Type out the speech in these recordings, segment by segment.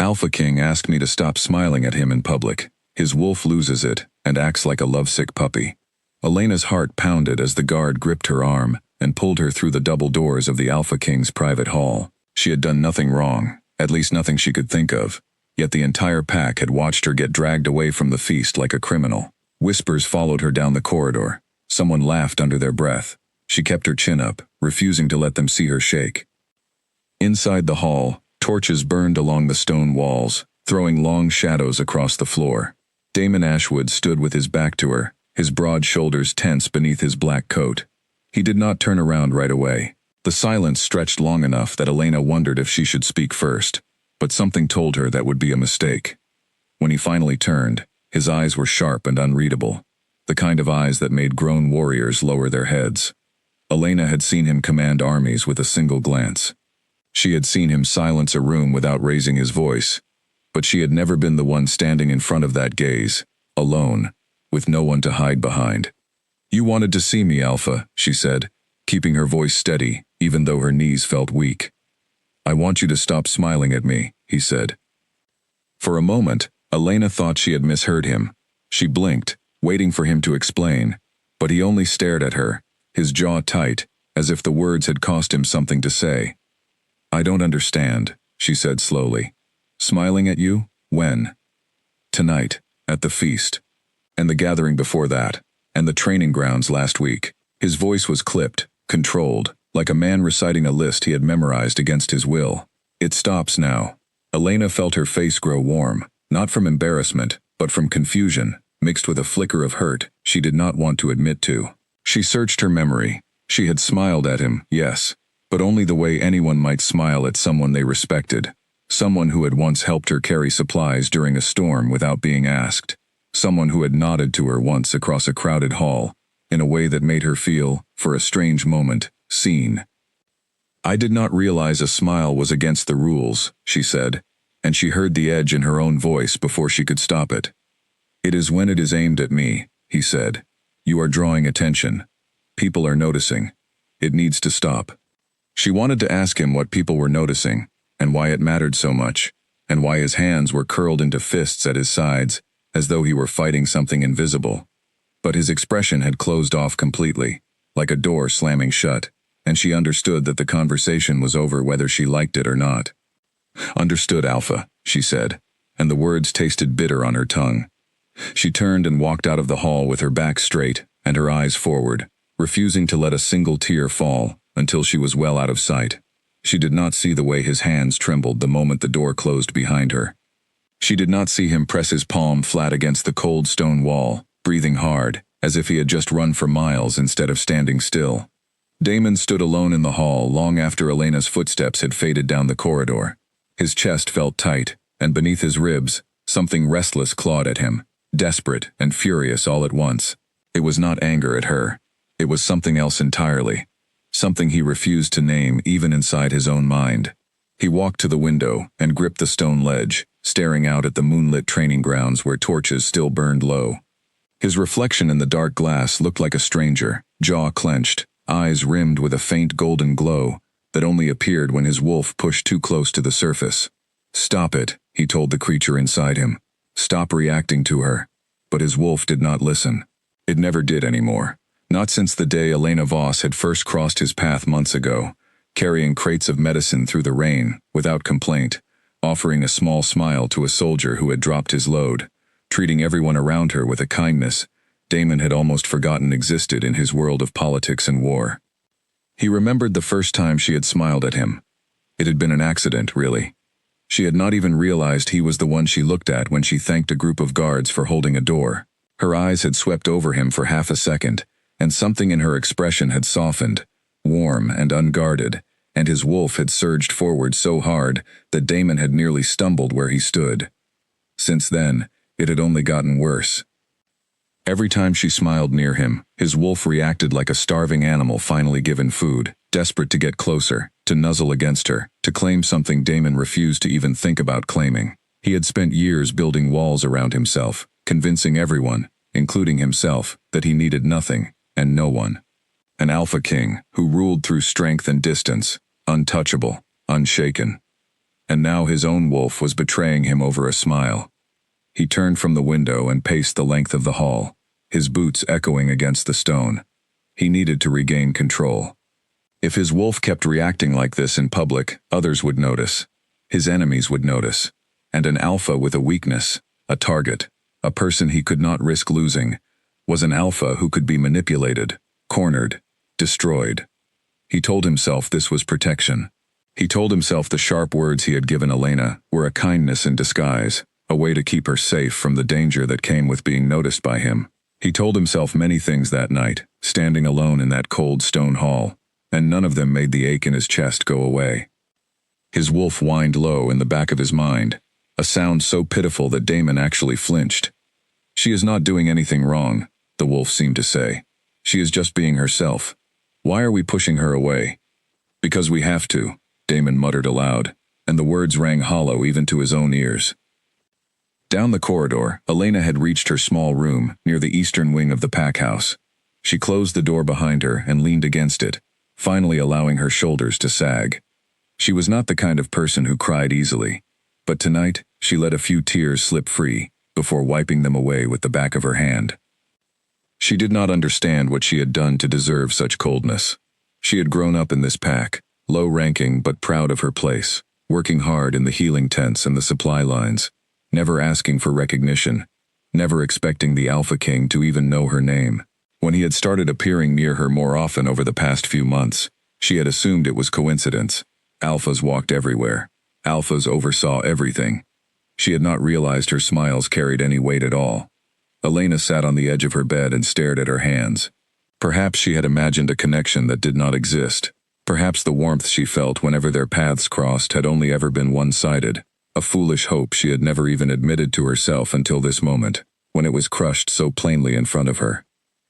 Alpha King asked me to stop smiling at him in public. His wolf loses it and acts like a lovesick puppy. Elena's heart pounded as the guard gripped her arm and pulled her through the double doors of the Alpha King's private hall. She had done nothing wrong, at least nothing she could think of, yet the entire pack had watched her get dragged away from the feast like a criminal. Whispers followed her down the corridor. Someone laughed under their breath. She kept her chin up, refusing to let them see her shake. Inside the hall, torches burned along the stone walls, throwing long shadows across the floor. Damon Ashwood stood with his back to her, his broad shoulders tense beneath his black coat. He did not turn around right away. The silence stretched long enough that Elena wondered if she should speak first, but something told her that would be a mistake. When he finally turned, his eyes were sharp and unreadable, the kind of eyes that made grown warriors lower their heads. Elena had seen him command armies with a single glance. She had seen him silence a room without raising his voice, but she had never been the one standing in front of that gaze, alone, with no one to hide behind. "You wanted to see me, Alpha," she said, keeping her voice steady, even though her knees felt weak. "I want you to stop smiling at me," he said. For a moment, Elena thought she had misheard him. She blinked, waiting for him to explain, but he only stared at her, his jaw tight, as if the words had cost him something to say. "I don't understand," she said slowly. "Smiling at you? When?" "Tonight, at the feast. And the gathering before that, and the training grounds last week." His voice was clipped, controlled, like a man reciting a list he had memorized against his will. "It stops now." Elena felt her face grow warm, not from embarrassment, but from confusion, mixed with a flicker of hurt she did not want to admit to. She searched her memory. She had smiled at him, yes, but only the way anyone might smile at someone they respected. Someone who had once helped her carry supplies during a storm without being asked. Someone who had nodded to her once across a crowded hall, in a way that made her feel, for a strange moment, seen. "I did not realize a smile was against the rules," she said, and she heard the edge in her own voice before she could stop it. "It is when it is aimed at me," he said. "You are drawing attention. People are noticing. It needs to stop." She wanted to ask him what people were noticing, and why it mattered so much, and why his hands were curled into fists at his sides, as though he were fighting something invisible. But his expression had closed off completely, like a door slamming shut, and she understood that the conversation was over whether she liked it or not. "Understood, Alpha," she said, and the words tasted bitter on her tongue. She turned and walked out of the hall with her back straight and her eyes forward, refusing to let a single tear fall until she was well out of sight. She did not see the way his hands trembled the moment the door closed behind her. She did not see him press his palm flat against the cold stone wall, breathing hard, as if he had just run for miles instead of standing still. Damon stood alone in the hall long after Elena's footsteps had faded down the corridor. His chest felt tight, and beneath his ribs, something restless clawed at him, desperate and furious all at once. It was not anger at her. It was something else entirely. Something he refused to name even inside his own mind. He walked to the window and gripped the stone ledge, staring out at the moonlit training grounds where torches still burned low. His reflection in the dark glass looked like a stranger, jaw clenched, eyes rimmed with a faint golden glow that only appeared when his wolf pushed too close to the surface. "Stop it," he told the creature inside him. "Stop reacting to her." But his wolf did not listen. It never did anymore. Not since the day Elena Voss had first crossed his path months ago, carrying crates of medicine through the rain, without complaint, offering a small smile to a soldier who had dropped his load, treating everyone around her with a kindness Damon had almost forgotten existed in his world of politics and war. He remembered the first time she had smiled at him. It had been an accident, really. She had not even realized he was the one she looked at when she thanked a group of guards for holding a door. Her eyes had swept over him for half a second, and something in her expression had softened, warm and unguarded, and his wolf had surged forward so hard that Damon had nearly stumbled where he stood. Since then, it had only gotten worse. Every time she smiled near him, his wolf reacted like a starving animal finally given food, desperate to get closer, to nuzzle against her, to claim something Damon refused to even think about claiming. He had spent years building walls around himself, convincing everyone, including himself, that he needed nothing and no one. An alpha king who ruled through strength and distance, untouchable, unshaken. and now his own wolf was betraying him over a smile. He turned from the window and paced the length of the hall, his boots echoing against the stone. He needed to regain control. If his wolf kept reacting like this in public, others would notice. His enemies would notice. And an alpha with a weakness, a target, a person he could not risk losing, was an alpha who could be manipulated, cornered, destroyed. He told himself this was protection. He told himself the sharp words he had given Elena were a kindness in disguise, a way to keep her safe from the danger that came with being noticed by him. He told himself many things that night, standing alone in that cold stone hall, and none of them made the ache in his chest go away. His wolf whined low in the back of his mind, a sound so pitiful that Damon actually flinched. "She is not doing anything wrong," the wolf seemed to say. "She is just being herself. Why are we pushing her away?" "Because we have to," Damon muttered aloud, and the words rang hollow even to his own ears. Down the corridor, Elena had reached her small room near the eastern wing of the pack house. She closed the door behind her and leaned against it, finally allowing her shoulders to sag. She was not the kind of person who cried easily, but tonight she let a few tears slip free before wiping them away with the back of her hand. She did not understand what she had done to deserve such coldness. She had grown up in this pack, low-ranking but proud of her place, working hard in the healing tents and the supply lines, never asking for recognition, never expecting the Alpha King to even know her name. When he had started appearing near her more often over the past few months, she had assumed it was coincidence. Alphas walked everywhere. Alphas oversaw everything. She had not realized her smiles carried any weight at all. Elena sat on the edge of her bed and stared at her hands. Perhaps she had imagined a connection that did not exist. Perhaps the warmth she felt whenever their paths crossed had only ever been one-sided, a foolish hope she had never even admitted to herself until this moment, when it was crushed so plainly in front of her.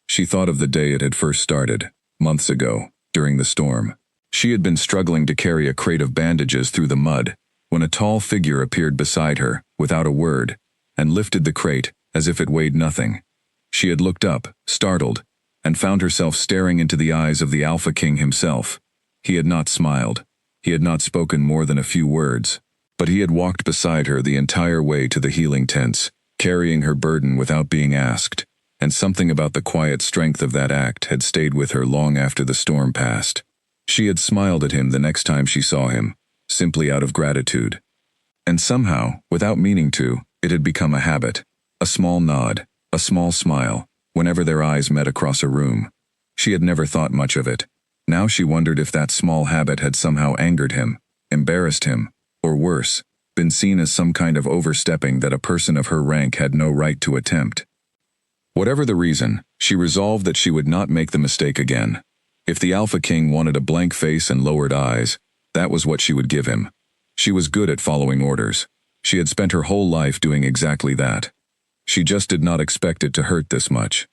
She thought of the day it had first started, months ago, during the storm. She had been struggling to carry a crate of bandages through the mud, when a tall figure appeared beside her, without a word, and lifted the crate as if it weighed nothing. She had looked up, startled, and found herself staring into the eyes of the Alpha King himself. He had not smiled. He had not spoken more than a few words, but he had walked beside her the entire way to the healing tents, carrying her burden without being asked, and something about the quiet strength of that act had stayed with her long after the storm passed. She had smiled at him the next time she saw him, simply out of gratitude. And somehow, without meaning to, it had become a habit, a small nod, a small smile, whenever their eyes met across a room. She had never thought much of it. Now she wondered if that small habit had somehow angered him, embarrassed him, or worse, been seen as some kind of overstepping that a person of her rank had no right to attempt. Whatever the reason, she resolved that she would not make the mistake again. If the Alpha King wanted a blank face and lowered eyes, that was what she would give him. She was good at following orders. She had spent her whole life doing exactly that. She just did not expect it to hurt this much.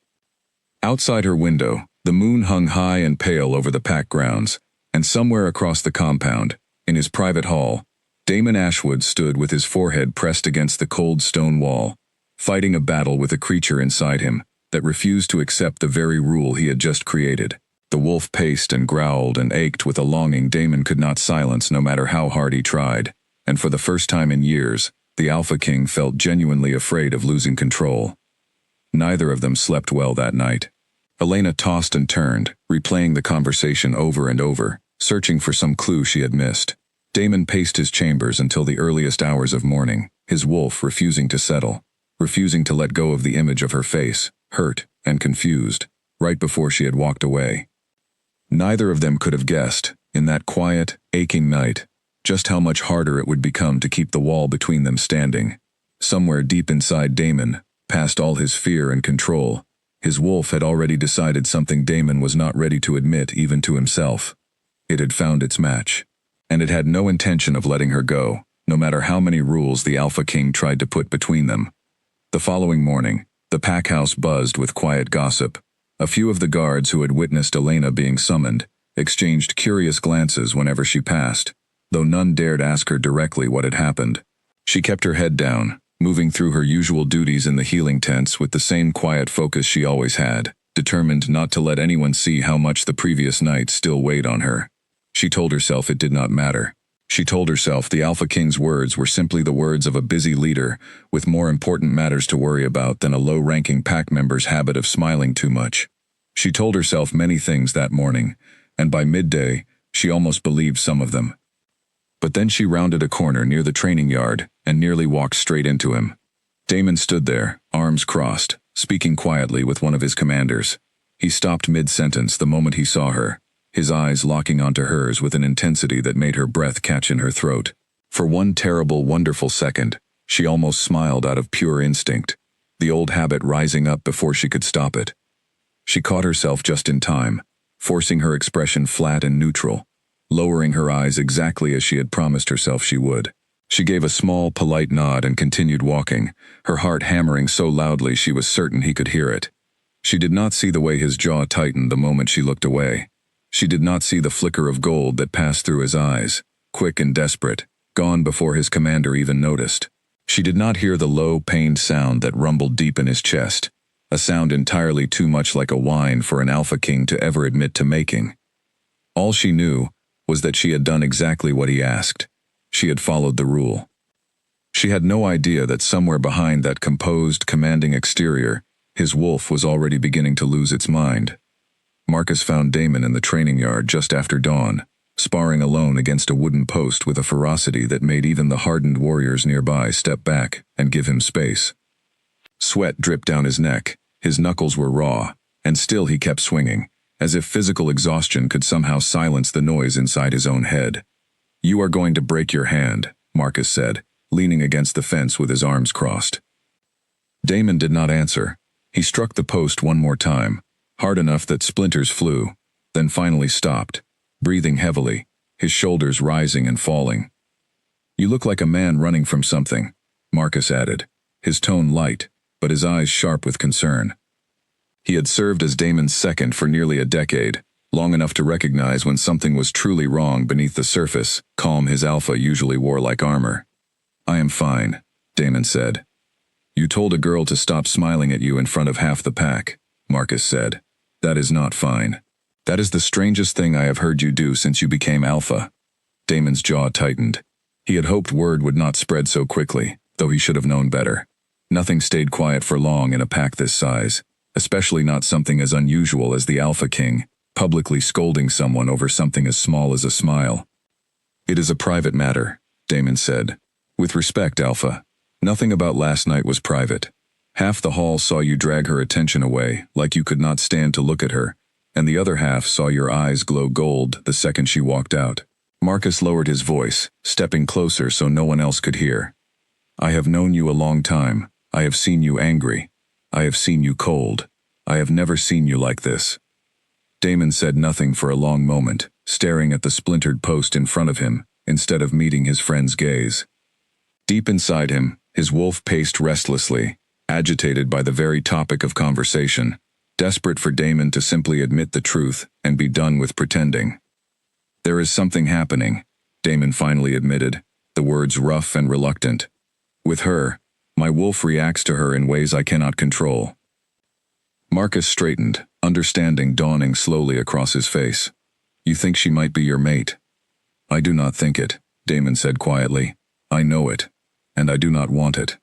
Outside her window, the moon hung high and pale over the pack grounds, and somewhere across the compound, in his private hall, Damon Ashwood stood with his forehead pressed against the cold stone wall, fighting a battle with a creature inside him that refused to accept the very rule he had just created. The wolf paced and growled and ached with a longing Damon could not silence no matter how hard he tried, and for the first time in years, the Alpha King felt genuinely afraid of losing control. Neither of them slept well that night. Elena tossed and turned, replaying the conversation over and over, searching for some clue she had missed. Damon paced his chambers until the earliest hours of morning, his wolf refusing to settle, refusing to let go of the image of her face, hurt and confused, right before she had walked away. Neither of them could have guessed, in that quiet, aching night, just how much harder it would become to keep the wall between them standing. Somewhere deep inside Damon, past all his fear and control, his wolf had already decided something Damon was not ready to admit even to himself. It had found its match, and it had no intention of letting her go, no matter how many rules the Alpha King tried to put between them. The following morning, the pack house buzzed with quiet gossip. A few of the guards who had witnessed Elena being summoned exchanged curious glances whenever she passed, though none dared ask her directly what had happened. She kept her head down, moving through her usual duties in the healing tents with the same quiet focus she always had, determined not to let anyone see how much the previous night still weighed on her. She told herself it did not matter. She told herself the Alpha King's words were simply the words of a busy leader with more important matters to worry about than a low-ranking pack member's habit of smiling too much. She told herself many things that morning, and by midday, she almost believed some of them. But then she rounded a corner near the training yard and nearly walked straight into him. Damon stood there, arms crossed, speaking quietly with one of his commanders. He stopped mid-sentence the moment he saw her, his eyes locking onto hers with an intensity that made her breath catch in her throat. For one terrible, wonderful second, she almost smiled out of pure instinct, the old habit rising up before she could stop it. She caught herself just in time, forcing her expression flat and neutral, lowering her eyes exactly as she had promised herself she would. She gave a small, polite nod and continued walking, her heart hammering so loudly she was certain he could hear it. She did not see the way his jaw tightened the moment she looked away. She did not see the flicker of gold that passed through his eyes, quick and desperate, gone before his commander even noticed. She did not hear the low, pained sound that rumbled deep in his chest, a sound entirely too much like a whine for an Alpha King to ever admit to making. All she knew was that she had done exactly what he asked. She had followed the rule. She had no idea that somewhere behind that composed, commanding exterior, his wolf was already beginning to lose its mind. Marcus found Damon in the training yard just after dawn, sparring alone against a wooden post with a ferocity that made even the hardened warriors nearby step back and give him space. Sweat dripped down his neck, his knuckles were raw, and still he kept swinging, as if physical exhaustion could somehow silence the noise inside his own head. "You are going to break your hand," Marcus said, leaning against the fence with his arms crossed. Damon did not answer. He struck the post one more time, hard enough that splinters flew, then finally stopped, breathing heavily, his shoulders rising and falling. "You look like a man running from something," Marcus added, his tone light, but his eyes sharp with concern. He had served as Damon's second for nearly a decade, long enough to recognize when something was truly wrong beneath the surface, calm his alpha usually wore like armor. "I am fine," Damon said. "You told a girl to stop smiling at you in front of half the pack," Marcus said. "That is not fine. That is the strangest thing I have heard you do since you became alpha." Damon's jaw tightened. He had hoped word would not spread so quickly, though he should have known better. Nothing stayed quiet for long in a pack this size, especially not something as unusual as the Alpha King, publicly scolding someone over something as small as a smile. "It is a private matter," Damon said. "With respect, Alpha. Nothing about last night was private. Half the hall saw you drag her attention away, like you could not stand to look at her, and the other half saw your eyes glow gold the second she walked out." Marcus lowered his voice, stepping closer so no one else could hear. "I have known you a long time. I have seen you angry. I have seen you cold. I have never seen you like this." Damon said nothing for a long moment, staring at the splintered post in front of him, instead of meeting his friend's gaze. Deep inside him, his wolf paced restlessly, agitated by the very topic of conversation, desperate for Damon to simply admit the truth and be done with pretending. "There is something happening," Damon finally admitted, the words rough and reluctant. "With her, my wolf reacts to her in ways I cannot control." Marcus straightened, understanding dawning slowly across his face. "You think she might be your mate?" "I do not think it," Damon said quietly. "I know it, and I do not want it."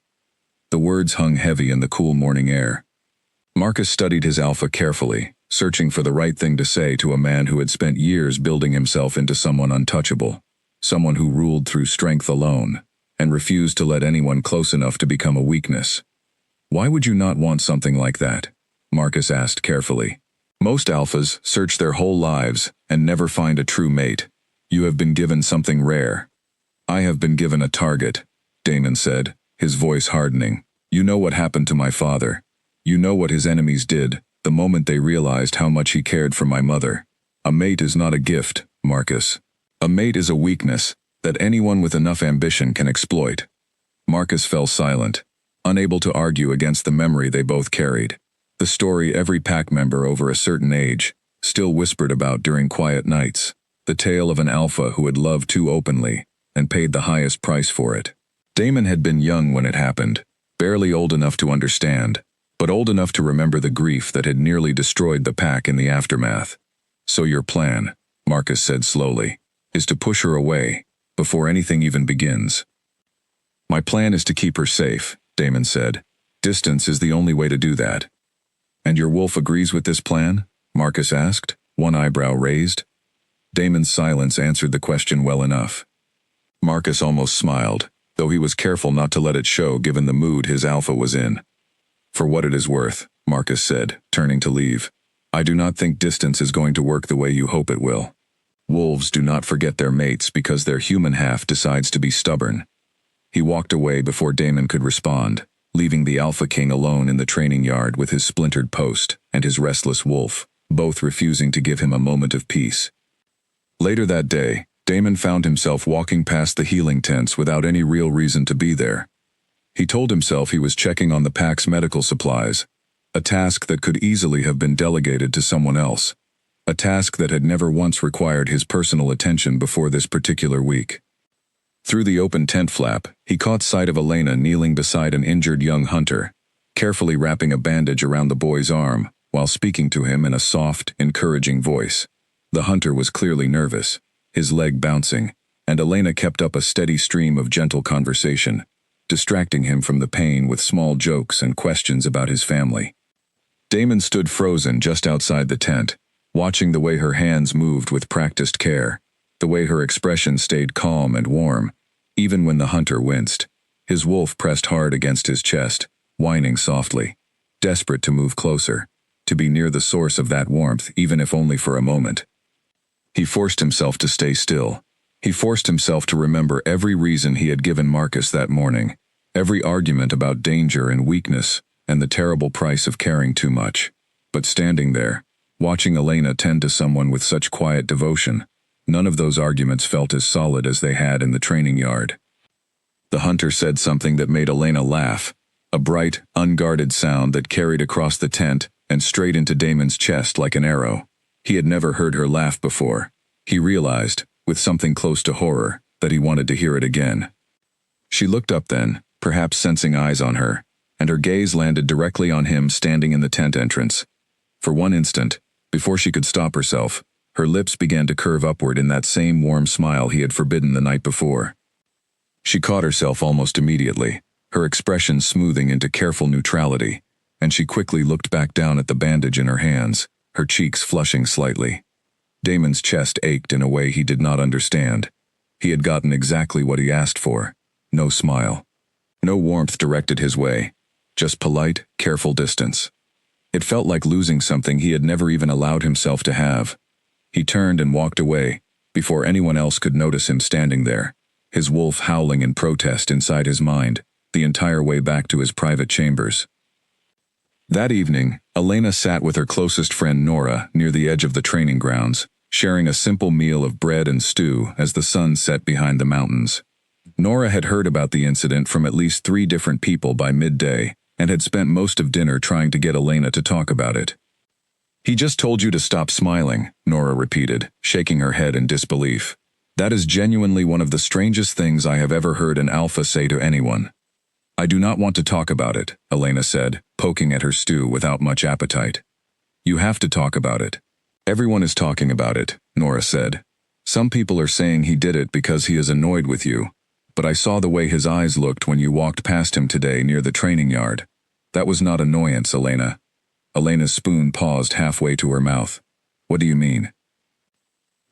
The words hung heavy in the cool morning air. Marcus studied his alpha carefully, searching for the right thing to say to a man who had spent years building himself into someone untouchable, someone who ruled through strength alone, and refused to let anyone close enough to become a weakness. "Why would you not want something like that?" Marcus asked carefully. "Most alphas search their whole lives and never find a true mate. You have been given something rare." "I have been given a target," Damon said, his voice hardening. "You know what happened to my father. You know what his enemies did the moment they realized how much he cared for my mother. A mate is not a gift, Marcus. A mate is a weakness that anyone with enough ambition can exploit." Marcus fell silent, unable to argue against the memory they both carried, the story every pack member over a certain age still whispered about during quiet nights, the tale of an alpha who had loved too openly and paid the highest price for it. Damon had been young when it happened, barely old enough to understand, but old enough to remember the grief that had nearly destroyed the pack in the aftermath. "So your plan," Marcus said slowly, "is to push her away, before anything even begins. My plan is to keep her safe, Damon said. Distance is the only way to do that. And your wolf agrees with this plan? Marcus asked, one eyebrow raised. Damon's silence answered the question well enough. Marcus almost smiled, though he was careful not to let it show given the mood his alpha was in. For what it is worth, Marcus said, turning to leave. I do not think distance is going to work the way you hope it will. Wolves do not forget their mates because their human half decides to be stubborn. He walked away before Damon could respond, leaving the Alpha King alone in the training yard with his splintered post and his restless wolf, both refusing to give him a moment of peace. Later that day, Damon found himself walking past the healing tents without any real reason to be there. He told himself he was checking on the pack's medical supplies, a task that could easily have been delegated to someone else, a task that had never once required his personal attention before this particular week. Through the open tent flap, he caught sight of Elena kneeling beside an injured young hunter, carefully wrapping a bandage around the boy's arm, while speaking to him in a soft, encouraging voice. The hunter was clearly nervous, his leg bouncing, and Elena kept up a steady stream of gentle conversation, distracting him from the pain with small jokes and questions about his family. Damon stood frozen just outside the tent, watching the way her hands moved with practiced care, the way her expression stayed calm and warm, even when the hunter winced. His wolf pressed hard against his chest, whining softly, desperate to move closer, to be near the source of that warmth even if only for a moment. He forced himself to stay still. He forced himself to remember every reason he had given Marcus that morning, every argument about danger and weakness and the terrible price of caring too much. But standing there, watching Elena tend to someone with such quiet devotion, none of those arguments felt as solid as they had in the training yard. The hunter said something that made Elena laugh, a bright, unguarded sound that carried across the tent and straight into Damon's chest like an arrow. He had never heard her laugh before. He realized, with something close to horror, that he wanted to hear it again. She looked up then, perhaps sensing eyes on her, and her gaze landed directly on him standing in the tent entrance. For one instant, before she could stop herself, her lips began to curve upward in that same warm smile he had forbidden the night before. She caught herself almost immediately, her expression smoothing into careful neutrality, and she quickly looked back down at the bandage in her hands, her cheeks flushing slightly. Damon's chest ached in a way he did not understand. He had gotten exactly what he asked for. No smile. No warmth directed his way. Just polite, careful distance. It felt like losing something he had never even allowed himself to have. He turned and walked away, before anyone else could notice him standing there, his wolf howling in protest inside his mind, the entire way back to his private chambers. That evening, Elena sat with her closest friend Nora near the edge of the training grounds, sharing a simple meal of bread and stew as the sun set behind the mountains. Nora had heard about the incident from at least 3 different people by midday, and had spent most of dinner trying to get Elena to talk about it. He just told you to stop smiling, Nora repeated, shaking her head in disbelief. That is genuinely one of the strangest things I have ever heard an alpha say to anyone. I do not want to talk about it, Elena said, poking at her stew without much appetite. You have to talk about it. Everyone is talking about it, Nora said. Some people are saying he did it because he is annoyed with you, but I saw the way his eyes looked when you walked past him today near the training yard. That was not annoyance, Elena. Elena's spoon paused halfway to her mouth. What do you mean?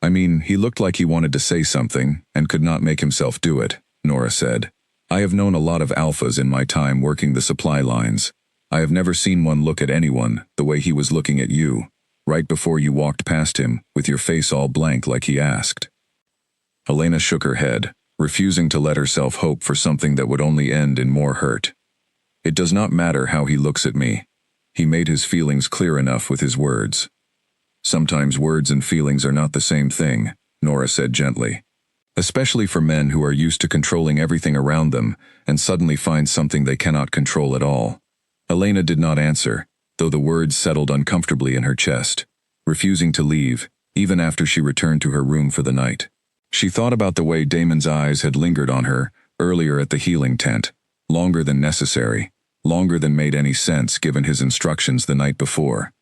I mean, he looked like he wanted to say something, and could not make himself do it, Nora said. I have known a lot of alphas in my time working the supply lines. I have never seen one look at anyone the way he was looking at you, right before you walked past him, with your face all blank like he asked. Elena shook her head, refusing to let herself hope for something that would only end in more hurt. It does not matter how he looks at me. He made his feelings clear enough with his words. Sometimes words and feelings are not the same thing, Nora said gently. Especially for men who are used to controlling everything around them and suddenly find something they cannot control at all. Elena did not answer, though the words settled uncomfortably in her chest, refusing to leave, even after she returned to her room for the night. She thought about the way Damon's eyes had lingered on her earlier at the healing tent, longer than necessary. Longer than made any sense given his instructions the night before.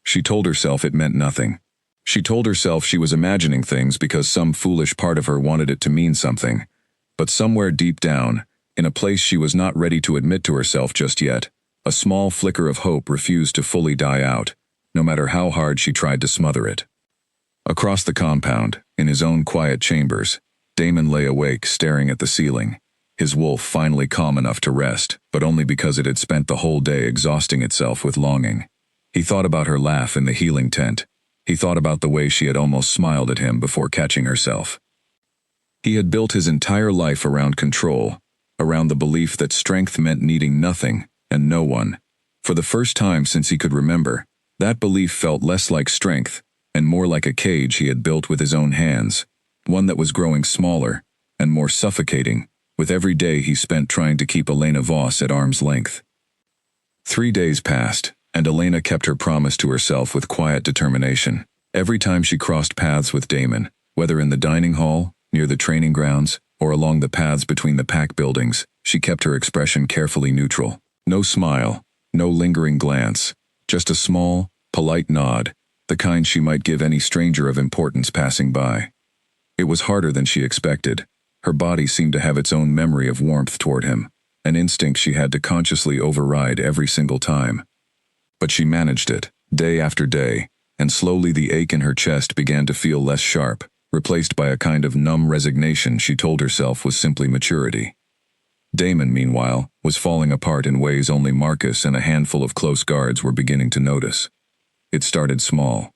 She told herself it meant nothing. She told herself she was imagining things because some foolish part of her wanted it to mean something. But somewhere deep down, in a place she was not ready to admit to herself just yet, a small flicker of hope refused to fully die out, no matter how hard she tried to smother it. Across the compound, in his own quiet chambers, Damon lay awake staring at the ceiling, his wolf finally calm enough to rest, but only because it had spent the whole day exhausting itself with longing. He thought about her laugh in the healing tent. He thought about the way she had almost smiled at him before catching herself. He had built his entire life around control, around the belief that strength meant needing nothing and no one. For the first time since he could remember, that belief felt less like strength and more like a cage he had built with his own hands, one that was growing smaller and more suffocating with every day he spent trying to keep Elena Voss at arm's length. 3 days passed, and Elena kept her promise to herself with quiet determination. Every time she crossed paths with Damon, whether in the dining hall, near the training grounds, or along the paths between the pack buildings, she kept her expression carefully neutral. No smile, no lingering glance, just a small, polite nod, the kind she might give any stranger of importance passing by. It was harder than she expected. Her body seemed to have its own memory of warmth toward him, an instinct she had to consciously override every single time. But she managed it, day after day, and slowly the ache in her chest began to feel less sharp, replaced by a kind of numb resignation she told herself was simply maturity. Damon, meanwhile, was falling apart in ways only Marcus and a handful of close guards were beginning to notice. It started small.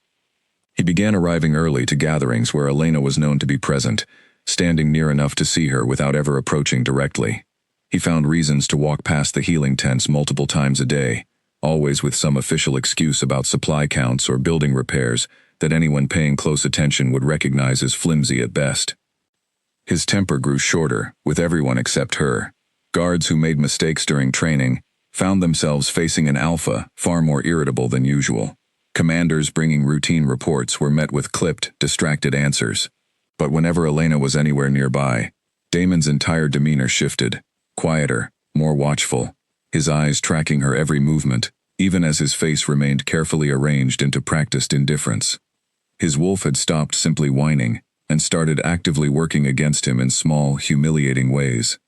He began arriving early to gatherings where Elena was known to be present, standing near enough to see her without ever approaching directly. He found reasons to walk past the healing tents multiple times a day, always with some official excuse about supply counts or building repairs that anyone paying close attention would recognize as flimsy at best. His temper grew shorter, with everyone except her. Guards who made mistakes during training found themselves facing an alpha far more irritable than usual. Commanders bringing routine reports were met with clipped, distracted answers. But whenever Elena was anywhere nearby, Damon's entire demeanor shifted, quieter, more watchful, his eyes tracking her every movement, even as his face remained carefully arranged into practiced indifference. His wolf had stopped simply whining and started actively working against him in small, humiliating ways.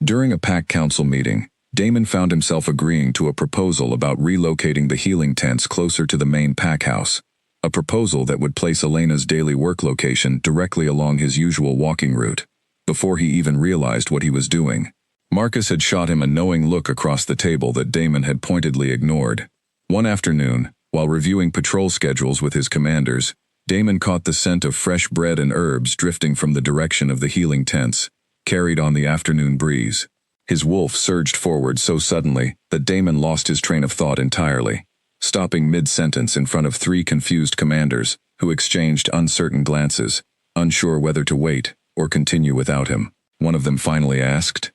During a pack council meeting, Damon found himself agreeing to a proposal about relocating the healing tents closer to the main pack house, a proposal that would place Elena's daily work location directly along his usual walking route. Before he even realized what he was doing, Marcus had shot him a knowing look across the table that Damon had pointedly ignored. One afternoon, while reviewing patrol schedules with his commanders, Damon caught the scent of fresh bread and herbs drifting from the direction of the healing tents, carried on the afternoon breeze. His wolf surged forward so suddenly that Damon lost his train of thought entirely, stopping mid-sentence in front of 3 confused commanders who exchanged uncertain glances, unsure whether to wait or continue without him. One of them finally asked.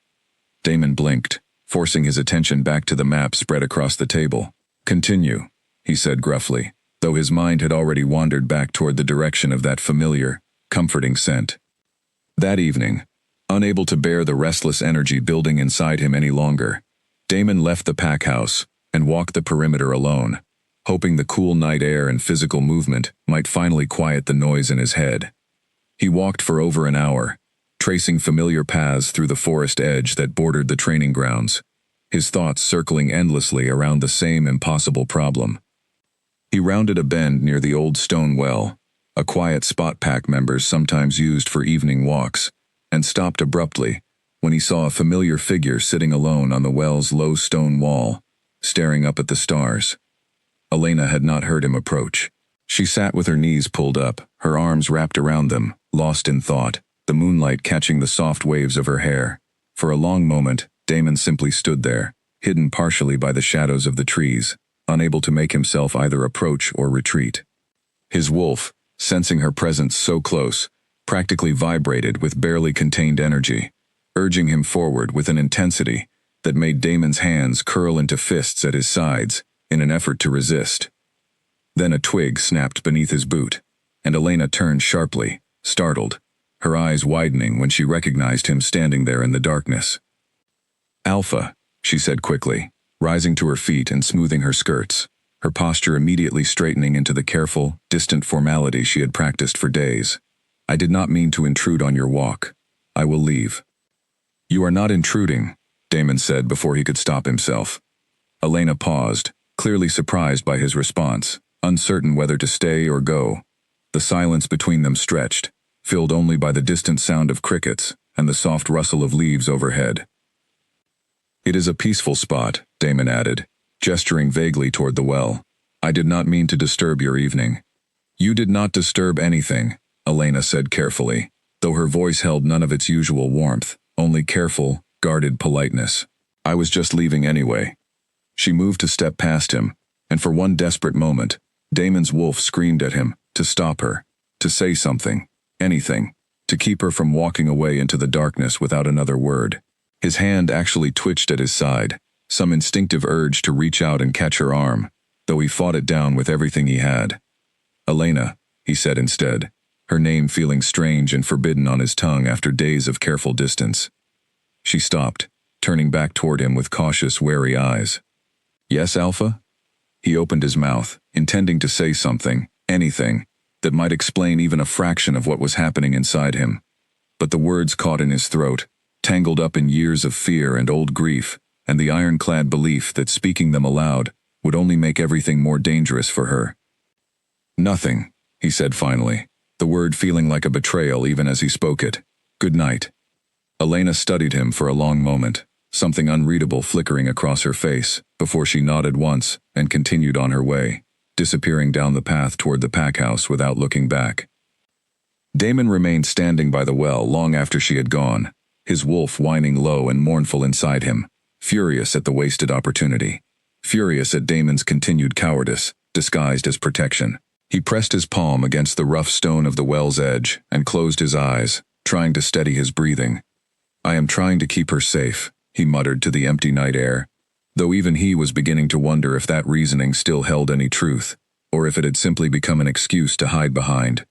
Damon blinked, forcing his attention back to the map spread across the table. "Continue," he said gruffly, though his mind had already wandered back toward the direction of that familiar, comforting scent. That evening, unable to bear the restless energy building inside him any longer, Damon left the pack house and walked the perimeter alone, hoping the cool night air and physical movement might finally quiet the noise in his head. He walked for over an hour, tracing familiar paths through the forest edge that bordered the training grounds, his thoughts circling endlessly around the same impossible problem. He rounded a bend near the old stone well, a quiet spot pack members sometimes used for evening walks, and stopped abruptly when he saw a familiar figure sitting alone on the well's low stone wall, staring up at the stars. Elena had not heard him approach. She sat with her knees pulled up, her arms wrapped around them, lost in thought, the moonlight catching the soft waves of her hair. For a long moment, Damon simply stood there, hidden partially by the shadows of the trees, unable to make himself either approach or retreat. His wolf, sensing her presence so close, practically vibrated with barely contained energy, urging him forward with an intensity that made Damon's hands curl into fists at his sides in an effort to resist. Then a twig snapped beneath his boot, and Elena turned sharply, startled, her eyes widening when she recognized him standing there in the darkness. "Alpha," she said quickly, rising to her feet and smoothing her skirts. her posture immediately straightening into the careful, distant formality she had practiced for days. "I did not mean to intrude on your walk. I will leave." "You are not intruding," Damon said before he could stop himself. Elena paused, clearly surprised by his response, uncertain whether to stay or go. The silence between them stretched, filled only by the distant sound of crickets and the soft rustle of leaves overhead. "It is a peaceful spot," Damon added, gesturing vaguely toward the well. "I did not mean to disturb your evening." "You did not disturb anything," Elena said carefully, though her voice held none of its usual warmth, only careful, guarded politeness. "I was just leaving anyway." She moved to step past him, and for one desperate moment, Damon's wolf screamed at him to stop her, to say something, anything, to keep her from walking away into the darkness without another word. His hand actually twitched at his side, some instinctive urge to reach out and catch her arm, though he fought it down with everything he had. "Elena," he said instead, her name feeling strange and forbidden on his tongue after days of careful distance. She stopped, turning back toward him with cautious, wary eyes. "Yes, Alpha?" He opened his mouth, intending to say something, anything, that might explain even a fraction of what was happening inside him. But the words caught in his throat, tangled up in years of fear and old grief, and the ironclad belief that speaking them aloud would only make everything more dangerous for her. "Nothing," he said finally, the word feeling like a betrayal even as he spoke it. "Good night." Elena studied him for a long moment, something unreadable flickering across her face, before she nodded once and continued on her way, disappearing down the path toward the pack house without looking back. Damon remained standing by the well long after she had gone, his wolf whining low and mournful inside him, furious at the wasted opportunity, furious at Damon's continued cowardice, disguised as protection. He pressed his palm against the rough stone of the well's edge and closed his eyes, trying to steady his breathing. "I am trying to keep her safe," he muttered to the empty night air, though even he was beginning to wonder if that reasoning still held any truth, or if it had simply become an excuse to hide behind.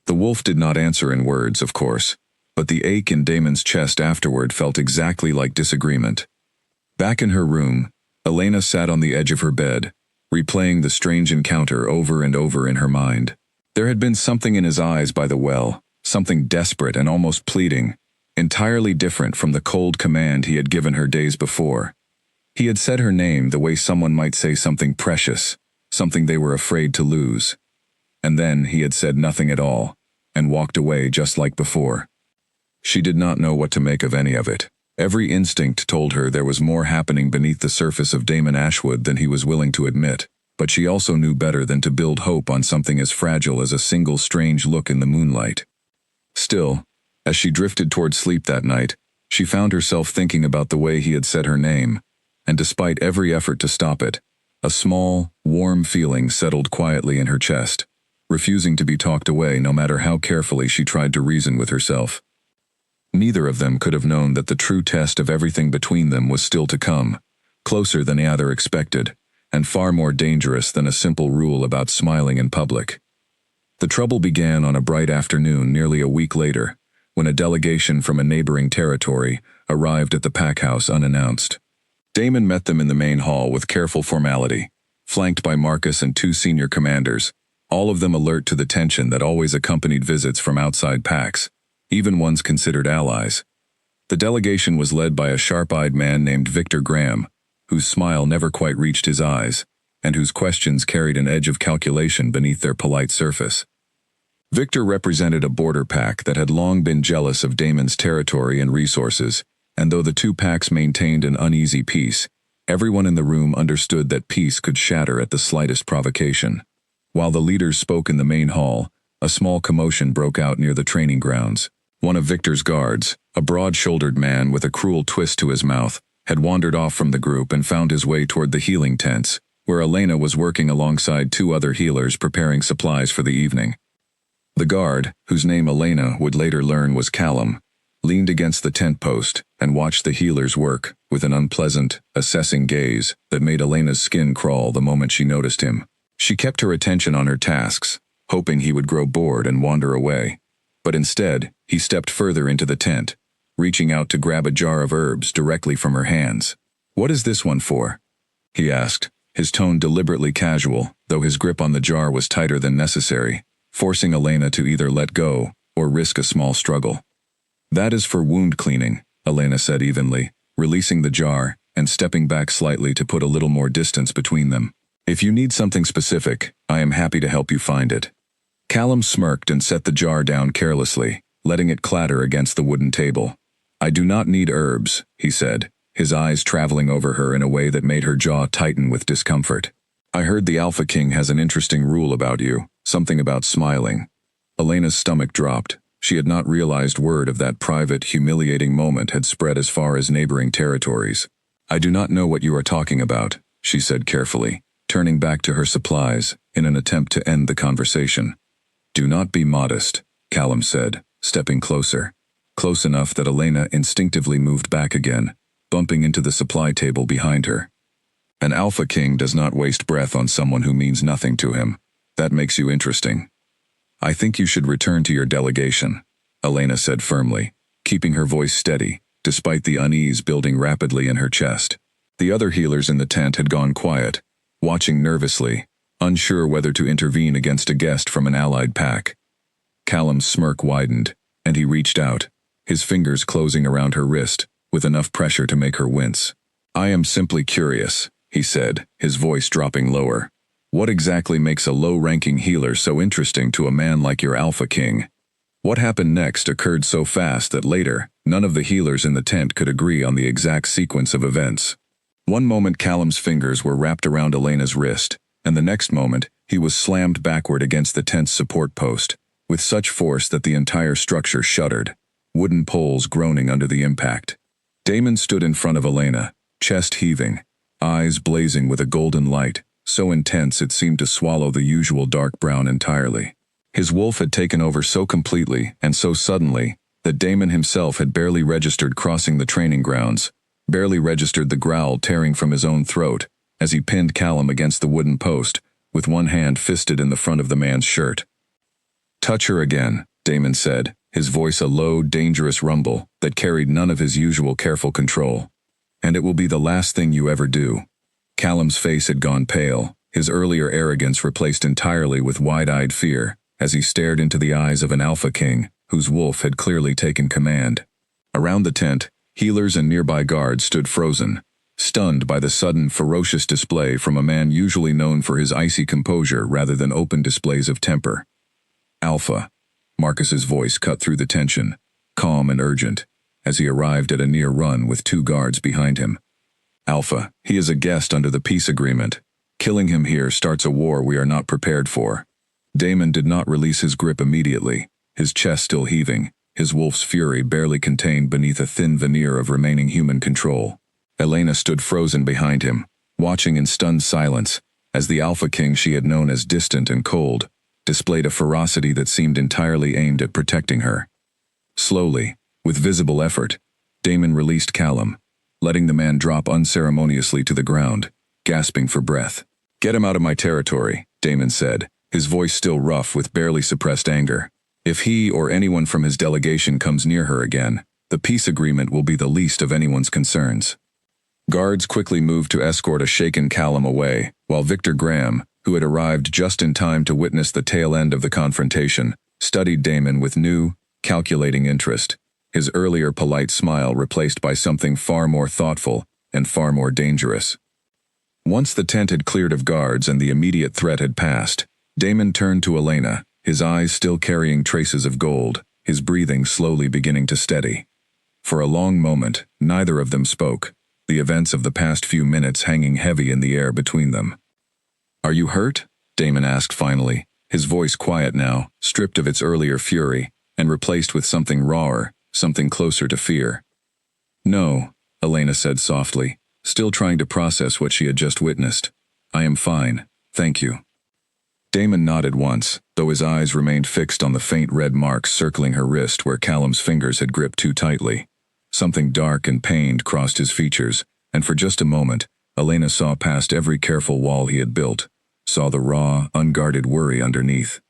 The wolf did not answer in words, of course, but the ache in Damon's chest afterward felt exactly like disagreement. Back in her room, Elena sat on the edge of her bed, replaying the strange encounter over and over in her mind. There had been something in his eyes by the well, something desperate and almost pleading, entirely different from the cold command he had given her days before. He had said her name the way someone might say something precious, something they were afraid to lose. And then he had said nothing at all, and walked away just like before. She did not know what to make of any of it. Every instinct told her there was more happening beneath the surface of Damon Ashwood than he was willing to admit, but she also knew better than to build hope on something as fragile as a single strange look in the moonlight. Still, as she drifted toward sleep that night, she found herself thinking about the way he had said her name, and despite every effort to stop it, a small, warm feeling settled quietly in her chest, refusing to be talked away no matter how carefully she tried to reason with herself. Neither of them could have known that the true test of everything between them was still to come, closer than either expected, and far more dangerous than a simple rule about smiling in public. The trouble began on a bright afternoon nearly a week later, when a delegation from a neighboring territory arrived at the pack house unannounced. Damon met them in the main hall with careful formality, flanked by Marcus and two senior commanders, all of them alert to the tension that always accompanied visits from outside packs, even ones considered allies. The delegation was led by a sharp-eyed man named Victor Graham, whose smile never quite reached his eyes, and whose questions carried an edge of calculation beneath their polite surface. Victor represented a border pack that had long been jealous of Damon's territory and resources, and though the two packs maintained an uneasy peace, everyone in the room understood that peace could shatter at the slightest provocation. While the leaders spoke in the main hall, a small commotion broke out near the training grounds. One of Victor's guards, a broad-shouldered man with a cruel twist to his mouth, had wandered off from the group and found his way toward the healing tents, where Elena was working alongside two other healers preparing supplies for the evening. The guard, whose name Elena would later learn was Callum, leaned against the tent post and watched the healers work with an unpleasant, assessing gaze that made Elena's skin crawl the moment she noticed him. She kept her attention on her tasks, hoping he would grow bored and wander away. But instead, he stepped further into the tent, reaching out to grab a jar of herbs directly from her hands. "What is this one for?" he asked, his tone deliberately casual, though his grip on the jar was tighter than necessary, forcing Elena to either let go or risk a small struggle. "That is for wound cleaning," Elena said evenly, releasing the jar and stepping back slightly to put a little more distance between them. "If you need something specific, I am happy to help you find it." Callum smirked and set the jar down carelessly, letting it clatter against the wooden table. "I do not need herbs," he said, his eyes traveling over her in a way that made her jaw tighten with discomfort. "I heard the Alpha King has an interesting rule about you, something about smiling." Elena's stomach dropped. She had not realized word of that private, humiliating moment had spread as far as neighboring territories. "I do not know what you are talking about," she said carefully, turning back to her supplies in an attempt to end the conversation. "Do not be modest," Callum said, stepping closer. Close enough that Elena instinctively moved back again, bumping into the supply table behind her. "An Alpha King does not waste breath on someone who means nothing to him. That makes you interesting." "I think you should return to your delegation," Elena said firmly, keeping her voice steady, despite the unease building rapidly in her chest. The other healers in the tent had gone quiet, watching nervously, unsure whether to intervene against a guest from an allied pack. Callum's smirk widened, and he reached out, his fingers closing around her wrist, with enough pressure to make her wince. "I am simply curious," he said, his voice dropping lower. "What exactly makes a low-ranking healer so interesting to a man like your Alpha King?" What happened next occurred so fast that later, none of the healers in the tent could agree on the exact sequence of events. One moment Callum's fingers were wrapped around Elena's wrist, and the next moment, he was slammed backward against the tent's support post, with such force that the entire structure shuddered, wooden poles groaning under the impact. Damon stood in front of Elena, chest heaving, eyes blazing with a golden light, so intense it seemed to swallow the usual dark brown entirely. His wolf had taken over so completely and so suddenly that Damon himself had barely registered crossing the training grounds, barely registered the growl tearing from his own throat as he pinned Callum against the wooden post, with one hand fisted in the front of the man's shirt. "Touch her again," Damon said, his voice a low, dangerous rumble that carried none of his usual careful control. "And it will be the last thing you ever do." Callum's face had gone pale, his earlier arrogance replaced entirely with wide-eyed fear, as he stared into the eyes of an Alpha King, whose wolf had clearly taken command. Around the tent, healers and nearby guards stood frozen, stunned by the sudden, ferocious display from a man usually known for his icy composure rather than open displays of temper. "Alpha," Marcus's voice cut through the tension, calm and urgent, as he arrived at a near run with 2 guards behind him. "Alpha, he is a guest under the peace agreement. Killing him here starts a war we are not prepared for." Damon did not release his grip immediately, his chest still heaving, his wolf's fury barely contained beneath a thin veneer of remaining human control. Elena stood frozen behind him, watching in stunned silence, as the Alpha King she had known as distant and cold displayed a ferocity that seemed entirely aimed at protecting her. Slowly, with visible effort, Damon released Callum, letting the man drop unceremoniously to the ground, gasping for breath. "Get him out of my territory," Damon said, his voice still rough with barely suppressed anger. "If he or anyone from his delegation comes near her again, the peace agreement will be the least of anyone's concerns." Guards quickly moved to escort a shaken Callum away, while Victor Graham, who had arrived just in time to witness the tail end of the confrontation, studied Damon with new, calculating interest, his earlier polite smile replaced by something far more thoughtful and far more dangerous. Once the tent had cleared of guards and the immediate threat had passed, Damon turned to Elena, his eyes still carrying traces of gold, his breathing slowly beginning to steady. For a long moment, neither of them spoke, the events of the past few minutes hanging heavy in the air between them. "Are you hurt?" Damon asked finally, his voice quiet now, stripped of its earlier fury, and replaced with something rawer, something closer to fear. "No," Elena said softly, still trying to process what she had just witnessed. "I am fine, thank you." Damon nodded once, though his eyes remained fixed on the faint red marks circling her wrist where Callum's fingers had gripped too tightly. Something dark and pained crossed his features, and for just a moment, Elena saw past every careful wall he had built, saw the raw, unguarded worry underneath.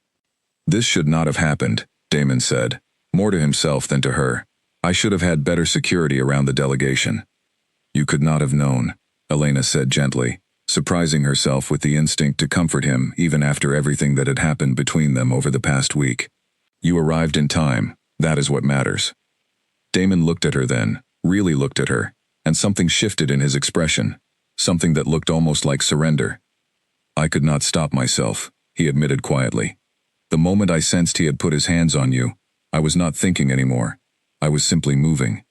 "This should not have happened," Damon said, more to himself than to her. "I should have had better security around the delegation." "You could not have known," Elena said gently, surprising herself with the instinct to comfort him even after everything that had happened between them over the past week. You arrived in time, that is what matters. Damon looked at her then, really looked at her, and something shifted in his expression, something that looked almost like surrender. I could not stop myself, he admitted quietly. The moment I sensed he had put his hands on you, I was not thinking anymore. I was simply moving.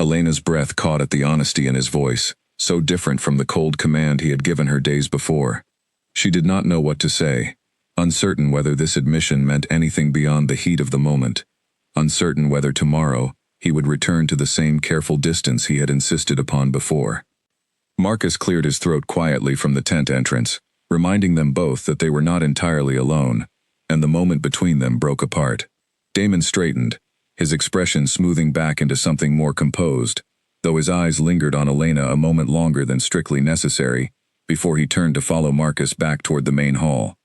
Elena's breath caught at the honesty in his voice, so different from the cold command he had given her days before. She did not know what to say, uncertain whether this admission meant anything beyond the heat of the moment, uncertain whether tomorrow he would return to the same careful distance he had insisted upon before. Marcus cleared his throat quietly from the tent entrance, reminding them both that they were not entirely alone, and the moment between them broke apart. Damon straightened, his expression smoothing back into something more composed, though his eyes lingered on Elena a moment longer than strictly necessary, before he turned to follow Marcus back toward the main hall.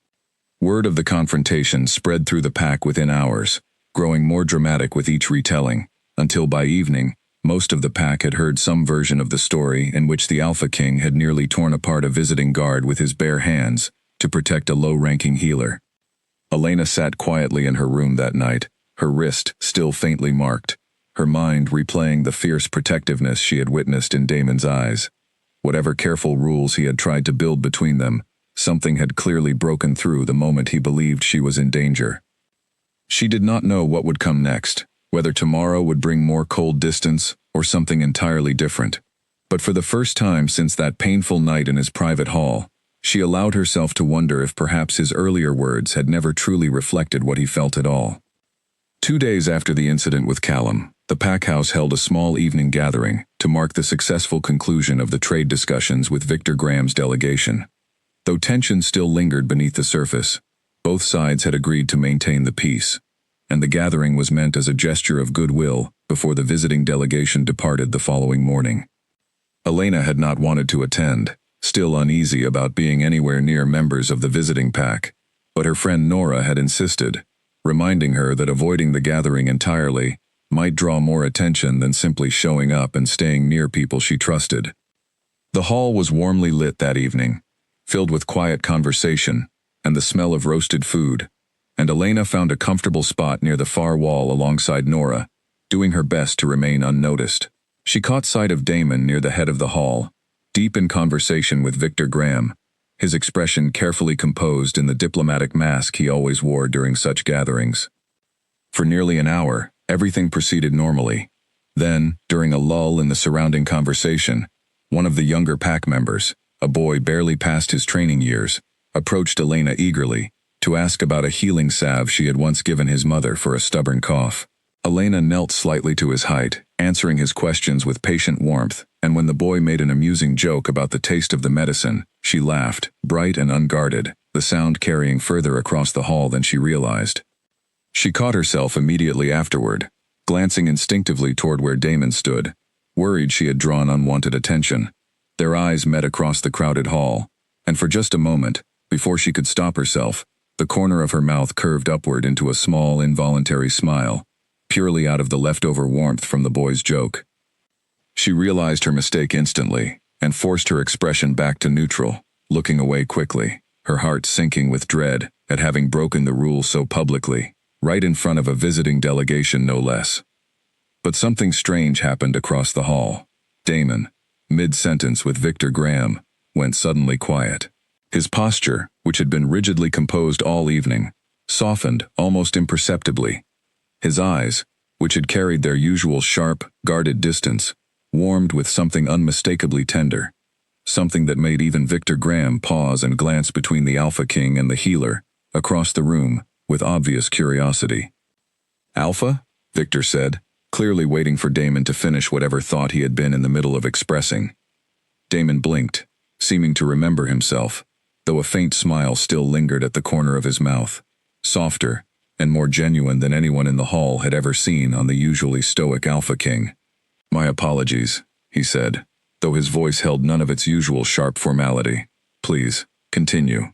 Word of the confrontation spread through the pack within hours, growing more dramatic with each retelling, until by evening, most of the pack had heard some version of the story in which the Alpha King had nearly torn apart a visiting guard with his bare hands to protect a low-ranking healer. Elena sat quietly in her room that night, her wrist still faintly marked, her mind replaying the fierce protectiveness she had witnessed in Damon's eyes. Whatever careful rules he had tried to build between them, something had clearly broken through the moment he believed she was in danger. She did not know what would come next, whether tomorrow would bring more cold distance or something entirely different. But for the first time since that painful night in his private hall, she allowed herself to wonder if perhaps his earlier words had never truly reflected what he felt at all. 2 days after the incident with Callum, the pack house held a small evening gathering to mark the successful conclusion of the trade discussions with Victor Graham's delegation. Though tension still lingered beneath the surface, both sides had agreed to maintain the peace, and the gathering was meant as a gesture of goodwill before the visiting delegation departed the following morning. Elena had not wanted to attend, still uneasy about being anywhere near members of the visiting pack, but her friend Nora had insisted, reminding her that avoiding the gathering entirely might draw more attention than simply showing up and staying near people she trusted. The hall was warmly lit that evening, filled with quiet conversation and the smell of roasted food, and Elena found a comfortable spot near the far wall alongside Nora, doing her best to remain unnoticed. She caught sight of Damon near the head of the hall, deep in conversation with Victor Graham, his expression carefully composed in the diplomatic mask he always wore during such gatherings. For nearly an hour, everything proceeded normally. Then, during a lull in the surrounding conversation, one of the younger pack members, a boy barely past his training years, approached Elena eagerly to ask about a healing salve she had once given his mother for a stubborn cough. Elena knelt slightly to his height, answering his questions with patient warmth, and when the boy made an amusing joke about the taste of the medicine, she laughed, bright and unguarded, the sound carrying further across the hall than she realized. She caught herself immediately afterward, glancing instinctively toward where Damon stood, worried she had drawn unwanted attention. Their eyes met across the crowded hall, and for just a moment, before she could stop herself, the corner of her mouth curved upward into a small, involuntary smile, purely out of the leftover warmth from the boy's joke. She realized her mistake instantly, and forced her expression back to neutral, looking away quickly, her heart sinking with dread at having broken the rule so publicly, right in front of a visiting delegation no less. But something strange happened across the hall. Damon, mid-sentence with Victor Graham, went suddenly quiet. His posture, which had been rigidly composed all evening, softened almost imperceptibly. His eyes, which had carried their usual sharp, guarded distance, warmed with something unmistakably tender, something that made even Victor Graham pause and glance between the Alpha King and the healer, across the room, with obvious curiosity. "Alpha?" Victor said, clearly waiting for Damon to finish whatever thought he had been in the middle of expressing. Damon blinked, seeming to remember himself, though a faint smile still lingered at the corner of his mouth, softer and more genuine than anyone in the hall had ever seen on the usually stoic Alpha King. "My apologies," he said, though his voice held none of its usual sharp formality. "Please, continue."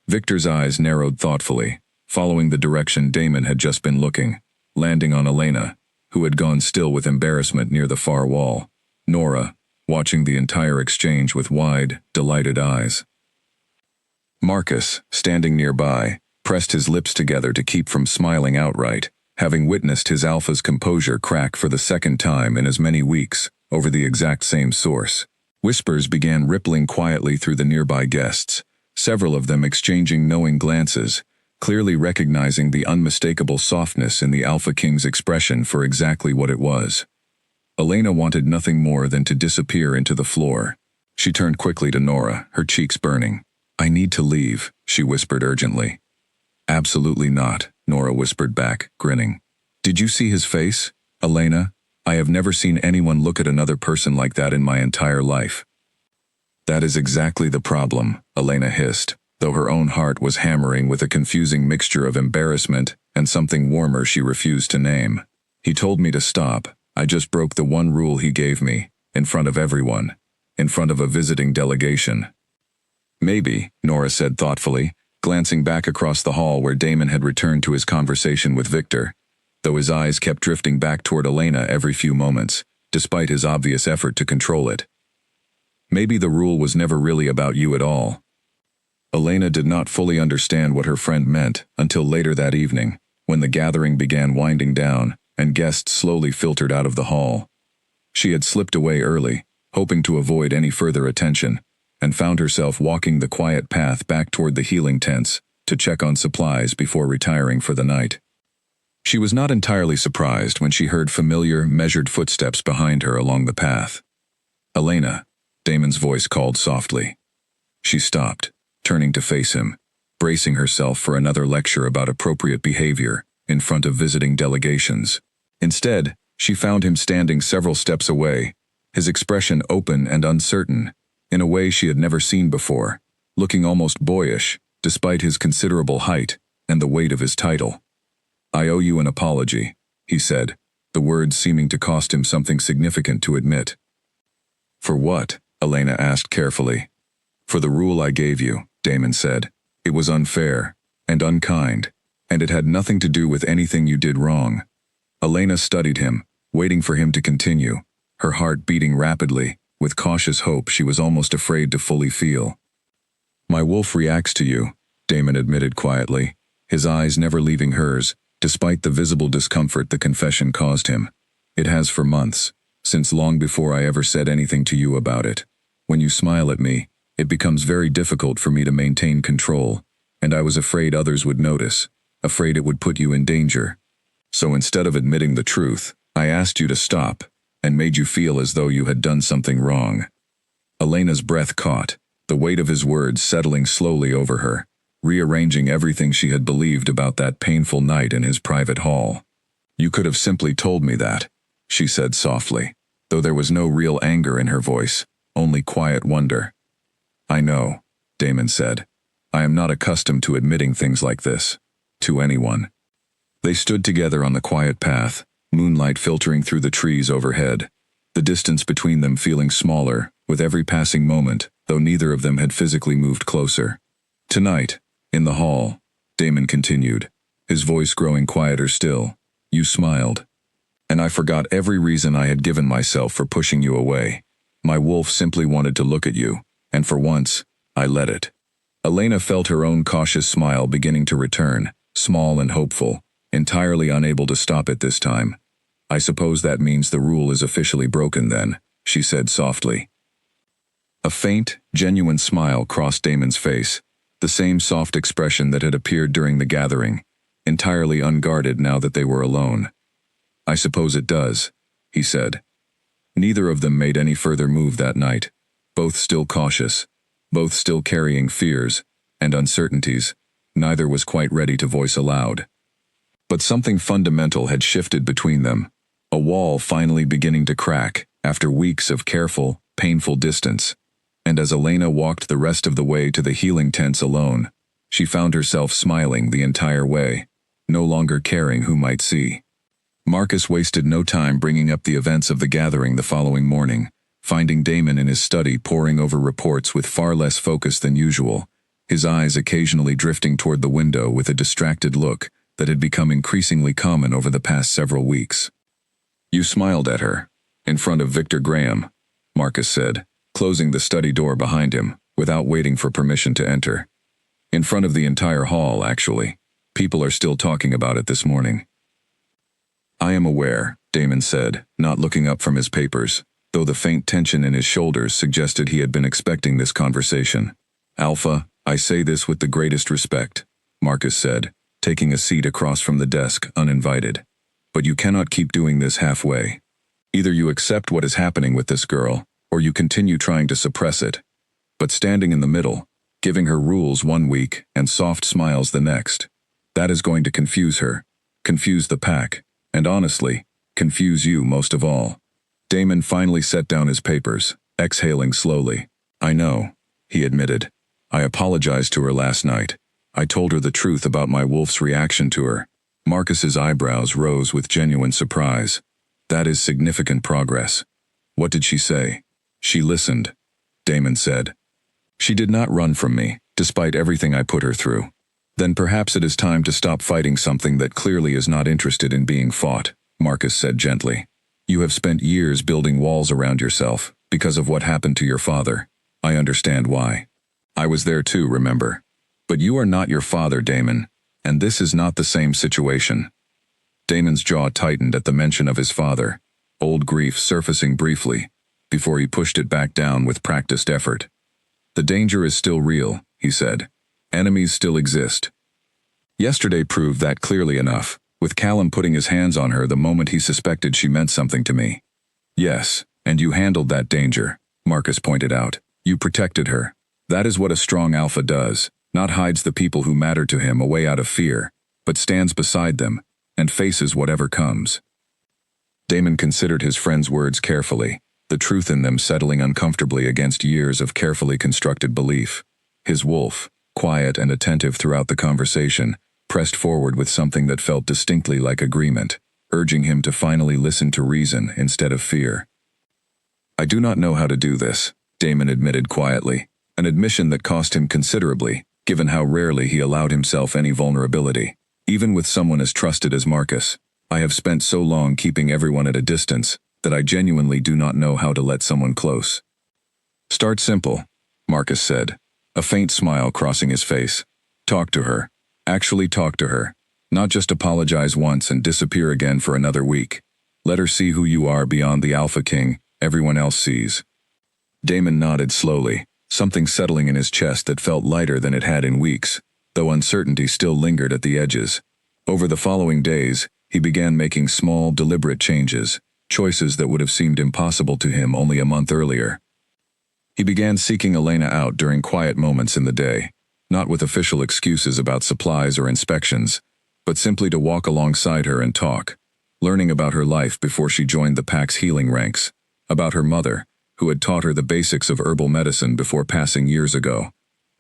Victor's eyes narrowed thoughtfully, following the direction Damon had just been looking, landing on Elena, who had gone still with embarrassment near the far wall. Nora, watching the entire exchange with wide, delighted eyes. Marcus, standing nearby, pressed his lips together to keep from smiling outright, having witnessed his alpha's composure crack for the second time in as many weeks, over the exact same source. Whispers began rippling quietly through the nearby guests, several of them exchanging knowing glances, clearly recognizing the unmistakable softness in the Alpha King's expression for exactly what it was. Elena wanted nothing more than to disappear into the floor. She turned quickly to Nora, her cheeks burning. "I need to leave," she whispered urgently. "Absolutely not," Nora whispered back, grinning. "Did you see his face, Elena? I have never seen anyone look at another person like that in my entire life." "That is exactly the problem," Elena hissed, though her own heart was hammering with a confusing mixture of embarrassment and something warmer she refused to name. "He told me to stop. I just broke the one rule he gave me, in front of everyone, in front of a visiting delegation." "Maybe," Nora said thoughtfully, glancing back across the hall where Damon had returned to his conversation with Victor, though his eyes kept drifting back toward Elena every few moments, despite his obvious effort to control it. "Maybe the rule was never really about you at all." Elena did not fully understand what her friend meant until later that evening, when the gathering began winding down and guests slowly filtered out of the hall. She had slipped away early, hoping to avoid any further attention, and found herself walking the quiet path back toward the healing tents to check on supplies before retiring for the night. She was not entirely surprised when she heard familiar, measured footsteps behind her along the path. "Elena," Damon's voice called softly. She stopped, turning to face him, bracing herself for another lecture about appropriate behavior in front of visiting delegations. Instead, she found him standing several steps away, his expression open and uncertain, in a way she had never seen before, looking almost boyish, despite his considerable height and the weight of his title. "I owe you an apology," he said, the words seeming to cost him something significant to admit. "For what?" Elena asked carefully. "For the rule I gave you," Damon said. "It was unfair and unkind, and it had nothing to do with anything you did wrong." Elena studied him, waiting for him to continue, her heart beating rapidly, with cautious hope she was almost afraid to fully feel. "My wolf reacts to you," Damon admitted quietly, his eyes never leaving hers, despite the visible discomfort the confession caused him. "It has for months, since long before I ever said anything to you about it. When you smile at me, it becomes very difficult for me to maintain control, and I was afraid others would notice, afraid it would put you in danger. So instead of admitting the truth, I asked you to stop, and made you feel as though you had done something wrong." Elena's breath caught, the weight of his words settling slowly over her, rearranging everything she had believed about that painful night in his private hall. "You could have simply told me that," she said softly, though there was no real anger in her voice, only quiet wonder. "I know," Damon said. "I am not accustomed to admitting things like this, to anyone." They stood together on the quiet path, moonlight filtering through the trees overhead, the distance between them feeling smaller with every passing moment, though neither of them had physically moved closer. "Tonight, in the hall," Damon continued, his voice growing quieter still, "you smiled. And I forgot every reason I had given myself for pushing you away. My wolf simply wanted to look at you, and for once, I let it." Elena felt her own cautious smile beginning to return, small and hopeful, entirely unable to stop it this time. "I suppose that means the rule is officially broken then," she said softly. A faint, genuine smile crossed Damon's face, the same soft expression that had appeared during the gathering, entirely unguarded now that they were alone. "I suppose it does," he said. Neither of them made any further move that night, both still cautious, both still carrying fears and uncertainties. Neither was quite ready to voice aloud. But something fundamental had shifted between them, a wall finally beginning to crack after weeks of careful, painful distance. And as Elena walked the rest of the way to the healing tents alone, she found herself smiling the entire way, no longer caring who might see. Marcus wasted no time bringing up the events of the gathering the following morning, finding Damon in his study poring over reports with far less focus than usual, his eyes occasionally drifting toward the window with a distracted look that had become increasingly common over the past several weeks. "You smiled at her, in front of Victor Graham," Marcus said, closing the study door behind him, without waiting for permission to enter. In front of the entire hall, actually. People are still talking about it this morning. I am aware, Damon said, not looking up from his papers, though the faint tension in his shoulders suggested he had been expecting this conversation. Alpha, I say this with the greatest respect, Marcus said, taking a seat across from the desk, uninvited. But you cannot keep doing this halfway. Either you accept what is happening with this girl, or you continue trying to suppress it. But standing in the middle, giving her rules one week and soft smiles the next, that is going to confuse her, confuse the pack, and honestly, confuse you most of all. Damon finally set down his papers, exhaling slowly. I know, he admitted. I apologized to her last night. I told her the truth about my wolf's reaction to her. Marcus's eyebrows rose with genuine surprise. That is significant progress. What did she say? She listened, Damon said. She did not run from me, despite everything I put her through. Then perhaps it is time to stop fighting something that clearly is not interested in being fought, Marcus said gently. You have spent years building walls around yourself because of what happened to your father. I understand why. I was there too, remember. But you are not your father, Damon, and this is not the same situation. Damon's jaw tightened at the mention of his father, old grief surfacing briefly, before he pushed it back down with practiced effort. The danger is still real, he said. Enemies still exist. Yesterday proved that clearly enough, with Callum putting his hands on her the moment he suspected she meant something to me. Yes, and you handled that danger, Marcus pointed out. You protected her. That is what a strong alpha does, not hides the people who matter to him away out of fear, but stands beside them, and faces whatever comes. Damon considered his friend's words carefully, the truth in them settling uncomfortably against years of carefully constructed belief. His wolf, quiet and attentive throughout the conversation, pressed forward with something that felt distinctly like agreement, urging him to finally listen to reason instead of fear. I do not know how to do this, Damon admitted quietly, an admission that cost him considerably, given how rarely he allowed himself any vulnerability. Even with someone as trusted as Marcus, I have spent so long keeping everyone at a distance that I genuinely do not know how to let someone close. Start simple, Marcus said, a faint smile crossing his face. Talk to her. Actually talk to her. Not just apologize once and disappear again for another week. Let her see who you are beyond the Alpha King everyone else sees. Damon nodded slowly, something settling in his chest that felt lighter than it had in weeks, though uncertainty still lingered at the edges. Over the following days, he began making small, deliberate changes, choices that would have seemed impossible to him only a month earlier. He began seeking Elena out during quiet moments in the day, not with official excuses about supplies or inspections, but simply to walk alongside her and talk, learning about her life before she joined the pack's healing ranks, about her mother, who had taught her the basics of herbal medicine before passing years ago,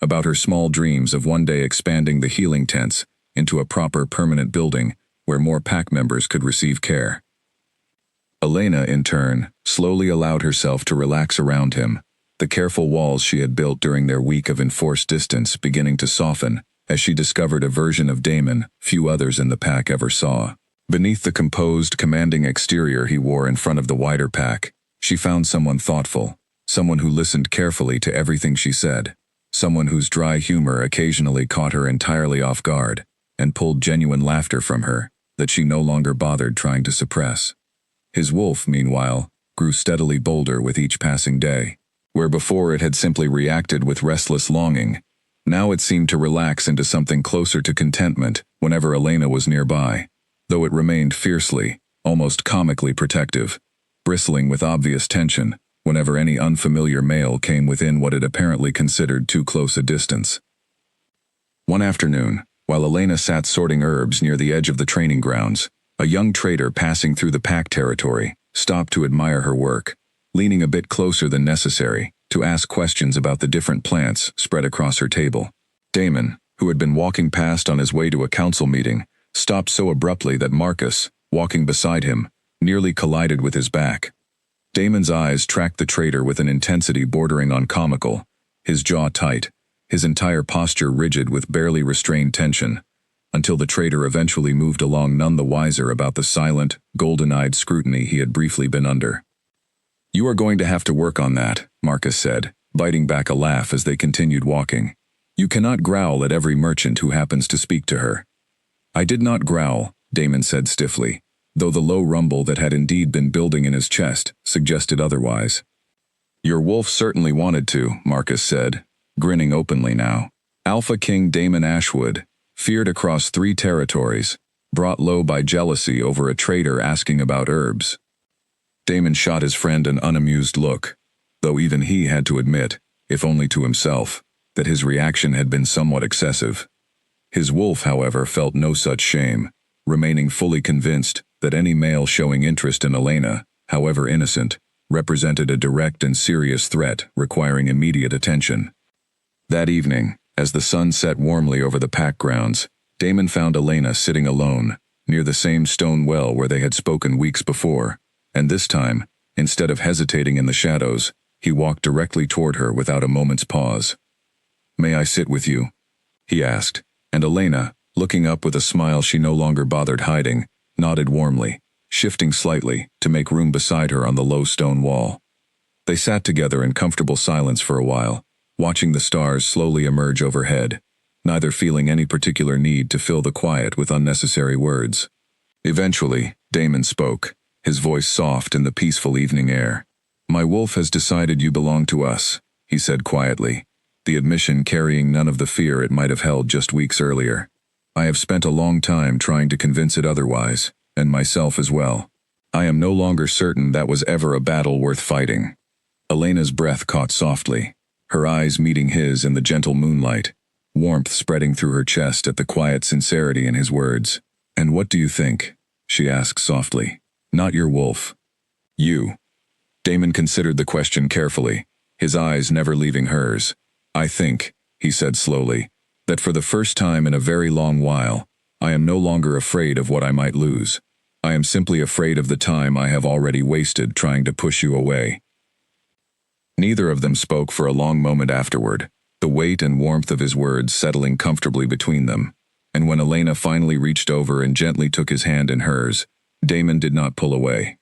about her small dreams of one day expanding the healing tents into a proper permanent building where more pack members could receive care. Elena, in turn, slowly allowed herself to relax around him, the careful walls she had built during their week of enforced distance beginning to soften as she discovered a version of Damon few others in the pack ever saw. Beneath the composed, commanding exterior he wore in front of the wider pack, she found someone thoughtful, someone who listened carefully to everything she said, someone whose dry humor occasionally caught her entirely off guard and pulled genuine laughter from her that she no longer bothered trying to suppress. His wolf, meanwhile, grew steadily bolder with each passing day. Where before it had simply reacted with restless longing, now it seemed to relax into something closer to contentment whenever Elena was nearby, though it remained fiercely, almost comically protective, bristling with obvious tension whenever any unfamiliar male came within what it apparently considered too close a distance. One afternoon, while Elena sat sorting herbs near the edge of the training grounds, a young trader passing through the pack territory stopped to admire her work, leaning a bit closer than necessary to ask questions about the different plants spread across her table. Damon, who had been walking past on his way to a council meeting, stopped so abruptly that Marcus, walking beside him, nearly collided with his back. Damon's eyes tracked the trader with an intensity bordering on comical, his jaw tight, his entire posture rigid with barely restrained tension, until the trader eventually moved along none the wiser about the silent, golden-eyed scrutiny he had briefly been under. You are going to have to work on that, Marcus said, biting back a laugh as they continued walking. You cannot growl at every merchant who happens to speak to her. I did not growl, Damon said stiffly, though the low rumble that had indeed been building in his chest suggested otherwise. Your wolf certainly wanted to, Marcus said, grinning openly now. Alpha King Damon Ashwood, feared across 3 territories, brought low by jealousy over a trader asking about herbs. Damon shot his friend an unamused look, though even he had to admit, if only to himself, that his reaction had been somewhat excessive. His wolf, however, felt no such shame, remaining fully convinced that any male showing interest in Elena, however innocent, represented a direct and serious threat requiring immediate attention. That evening, as the sun set warmly over the pack grounds, Damon found Elena sitting alone, near the same stone well where they had spoken weeks before, and this time, instead of hesitating in the shadows, he walked directly toward her without a moment's pause. "May I sit with you?" he asked, and Elena, looking up with a smile she no longer bothered hiding, nodded warmly, shifting slightly to make room beside her on the low stone wall. They sat together in comfortable silence for a while, watching the stars slowly emerge overhead, neither feeling any particular need to fill the quiet with unnecessary words. Eventually, Damon spoke, his voice soft in the peaceful evening air. "My wolf has decided you belong to us," he said quietly, the admission carrying none of the fear it might have held just weeks earlier. "I have spent a long time trying to convince it otherwise, and myself as well. I am no longer certain that was ever a battle worth fighting." Elena's breath caught softly, her eyes meeting his in the gentle moonlight, warmth spreading through her chest at the quiet sincerity in his words. "And what do you think?" she asked softly. "Not your wolf. You." Damon considered the question carefully, his eyes never leaving hers. "I think," he said slowly, "that for the first time in a very long while, I am no longer afraid of what I might lose. I am simply afraid of the time I have already wasted trying to push you away." Neither of them spoke for a long moment afterward, the weight and warmth of his words settling comfortably between them, and when Elena finally reached over and gently took his hand in hers, Damon did not pull away.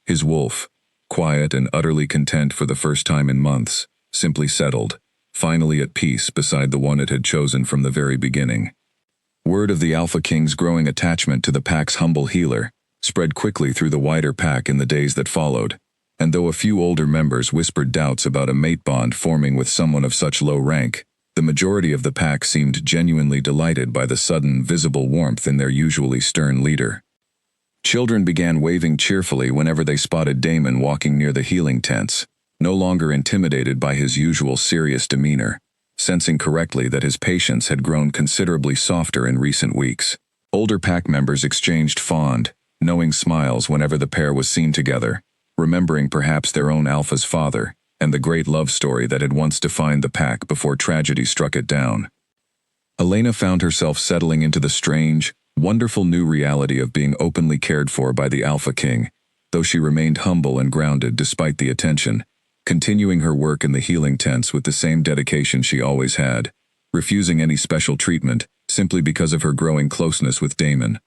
His wolf, quiet and utterly content for the first time in months, simply settled, finally at peace beside the one it had chosen from the very beginning. Word of the Alpha King's growing attachment to the pack's humble healer spread quickly through the wider pack in the days that followed, and though a few older members whispered doubts about a mate bond forming with someone of such low rank, the majority of the pack seemed genuinely delighted by the sudden, visible warmth in their usually stern leader. Children began waving cheerfully whenever they spotted Damon walking near the healing tents, no longer intimidated by his usual serious demeanor, sensing correctly that his patience had grown considerably softer in recent weeks. Older pack members exchanged fond, knowing smiles whenever the pair was seen together, remembering perhaps their own Alpha's father, and the great love story that had once defined the pack before tragedy struck it down. Elena found herself settling into the strange, wonderful new reality of being openly cared for by the Alpha King, though she remained humble and grounded despite the attention, continuing her work in the healing tents with the same dedication she always had, refusing any special treatment simply because of her growing closeness with Damon.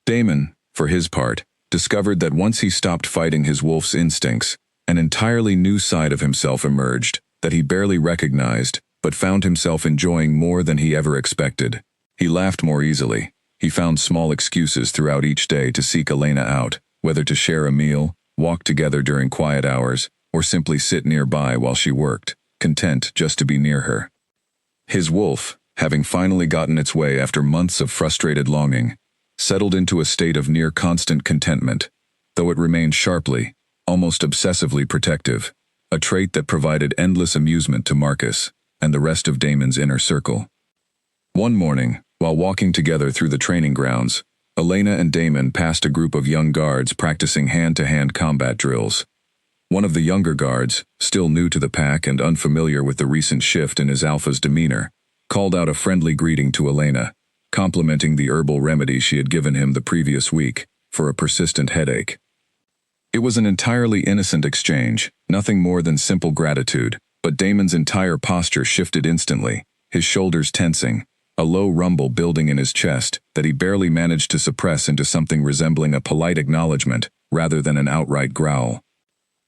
Damon, for his part, discovered that once he stopped fighting his wolf's instincts, an entirely new side of himself emerged that he barely recognized, but found himself enjoying more than he ever expected. He laughed more easily. He found small excuses throughout each day to seek Elena out, whether to share a meal, walk together during quiet hours, or simply sit nearby while she worked, content just to be near her. His wolf, having finally gotten its way after months of frustrated longing, settled into a state of near constant contentment, though it remained sharply, almost obsessively protective, a trait that provided endless amusement to Marcus and the rest of Damon's inner circle. One morning, while walking together through the training grounds, Elena and Damon passed a group of young guards practicing hand-to-hand combat drills. One of the younger guards, still new to the pack and unfamiliar with the recent shift in his Alpha's demeanor, called out a friendly greeting to Elena, complimenting the herbal remedy she had given him the previous week for a persistent headache. It was an entirely innocent exchange, nothing more than simple gratitude, but Damon's entire posture shifted instantly, his shoulders tensing, a low rumble building in his chest that he barely managed to suppress into something resembling a polite acknowledgement rather than an outright growl.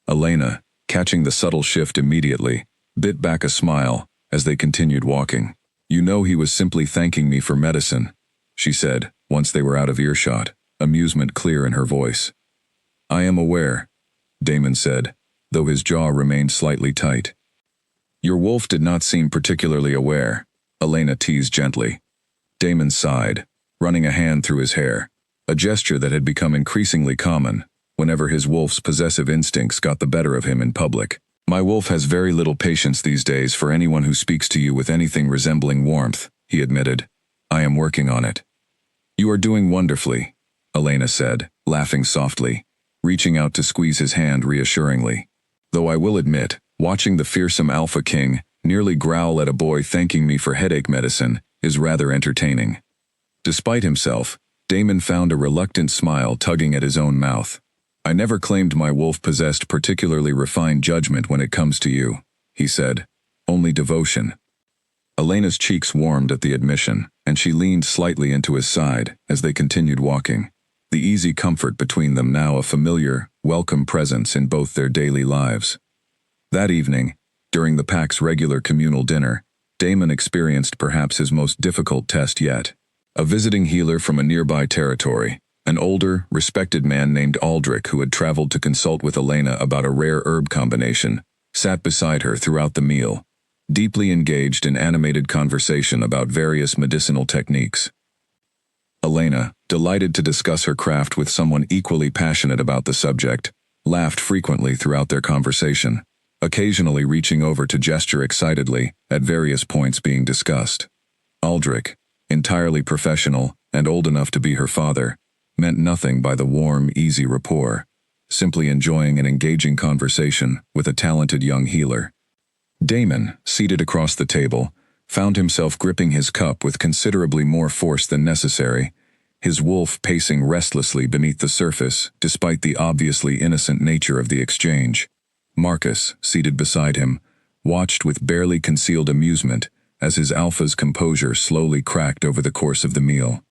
"Elena," catching the subtle shift immediately, bit back a smile as they continued walking. "You know he was simply thanking me for medicine," she said, once they were out of earshot, amusement clear in her voice. "I am aware," Damon said, though his jaw remained slightly tight. "Your wolf did not seem particularly aware," Elena teased gently. Damon sighed, running a hand through his hair, a gesture that had become increasingly common whenever his wolf's possessive instincts got the better of him in public. "My wolf has very little patience these days for anyone who speaks to you with anything resembling warmth," he admitted. "I am working on it." "You are doing wonderfully," Elena said, laughing softly, reaching out to squeeze his hand reassuringly. "Though I will admit, watching the fearsome Alpha King nearly growl at a boy thanking me for headache medicine is rather entertaining." Despite himself, Damon found a reluctant smile tugging at his own mouth. "I never claimed my wolf possessed particularly refined judgment when it comes to you," he said. "Only devotion." Elena's cheeks warmed at the admission, and she leaned slightly into his side as they continued walking, the easy comfort between them now a familiar, welcome presence in both their daily lives. That evening, during the pack's regular communal dinner, Damon experienced perhaps his most difficult test yet. A visiting healer from a nearby territory, an older, respected man named Aldrich who had traveled to consult with Elena about a rare herb combination, sat beside her throughout the meal, deeply engaged in animated conversation about various medicinal techniques. Elena, delighted to discuss her craft with someone equally passionate about the subject, laughed frequently throughout their conversation, occasionally reaching over to gesture excitedly at various points being discussed. Aldrich, entirely professional and old enough to be her father, meant nothing by the warm, easy rapport, simply enjoying an engaging conversation with a talented young healer. Damon, seated across the table, found himself gripping his cup with considerably more force than necessary, his wolf pacing restlessly beneath the surface despite the obviously innocent nature of the exchange. Marcus, seated beside him, watched with barely concealed amusement as his alpha's composure slowly cracked over the course of the meal.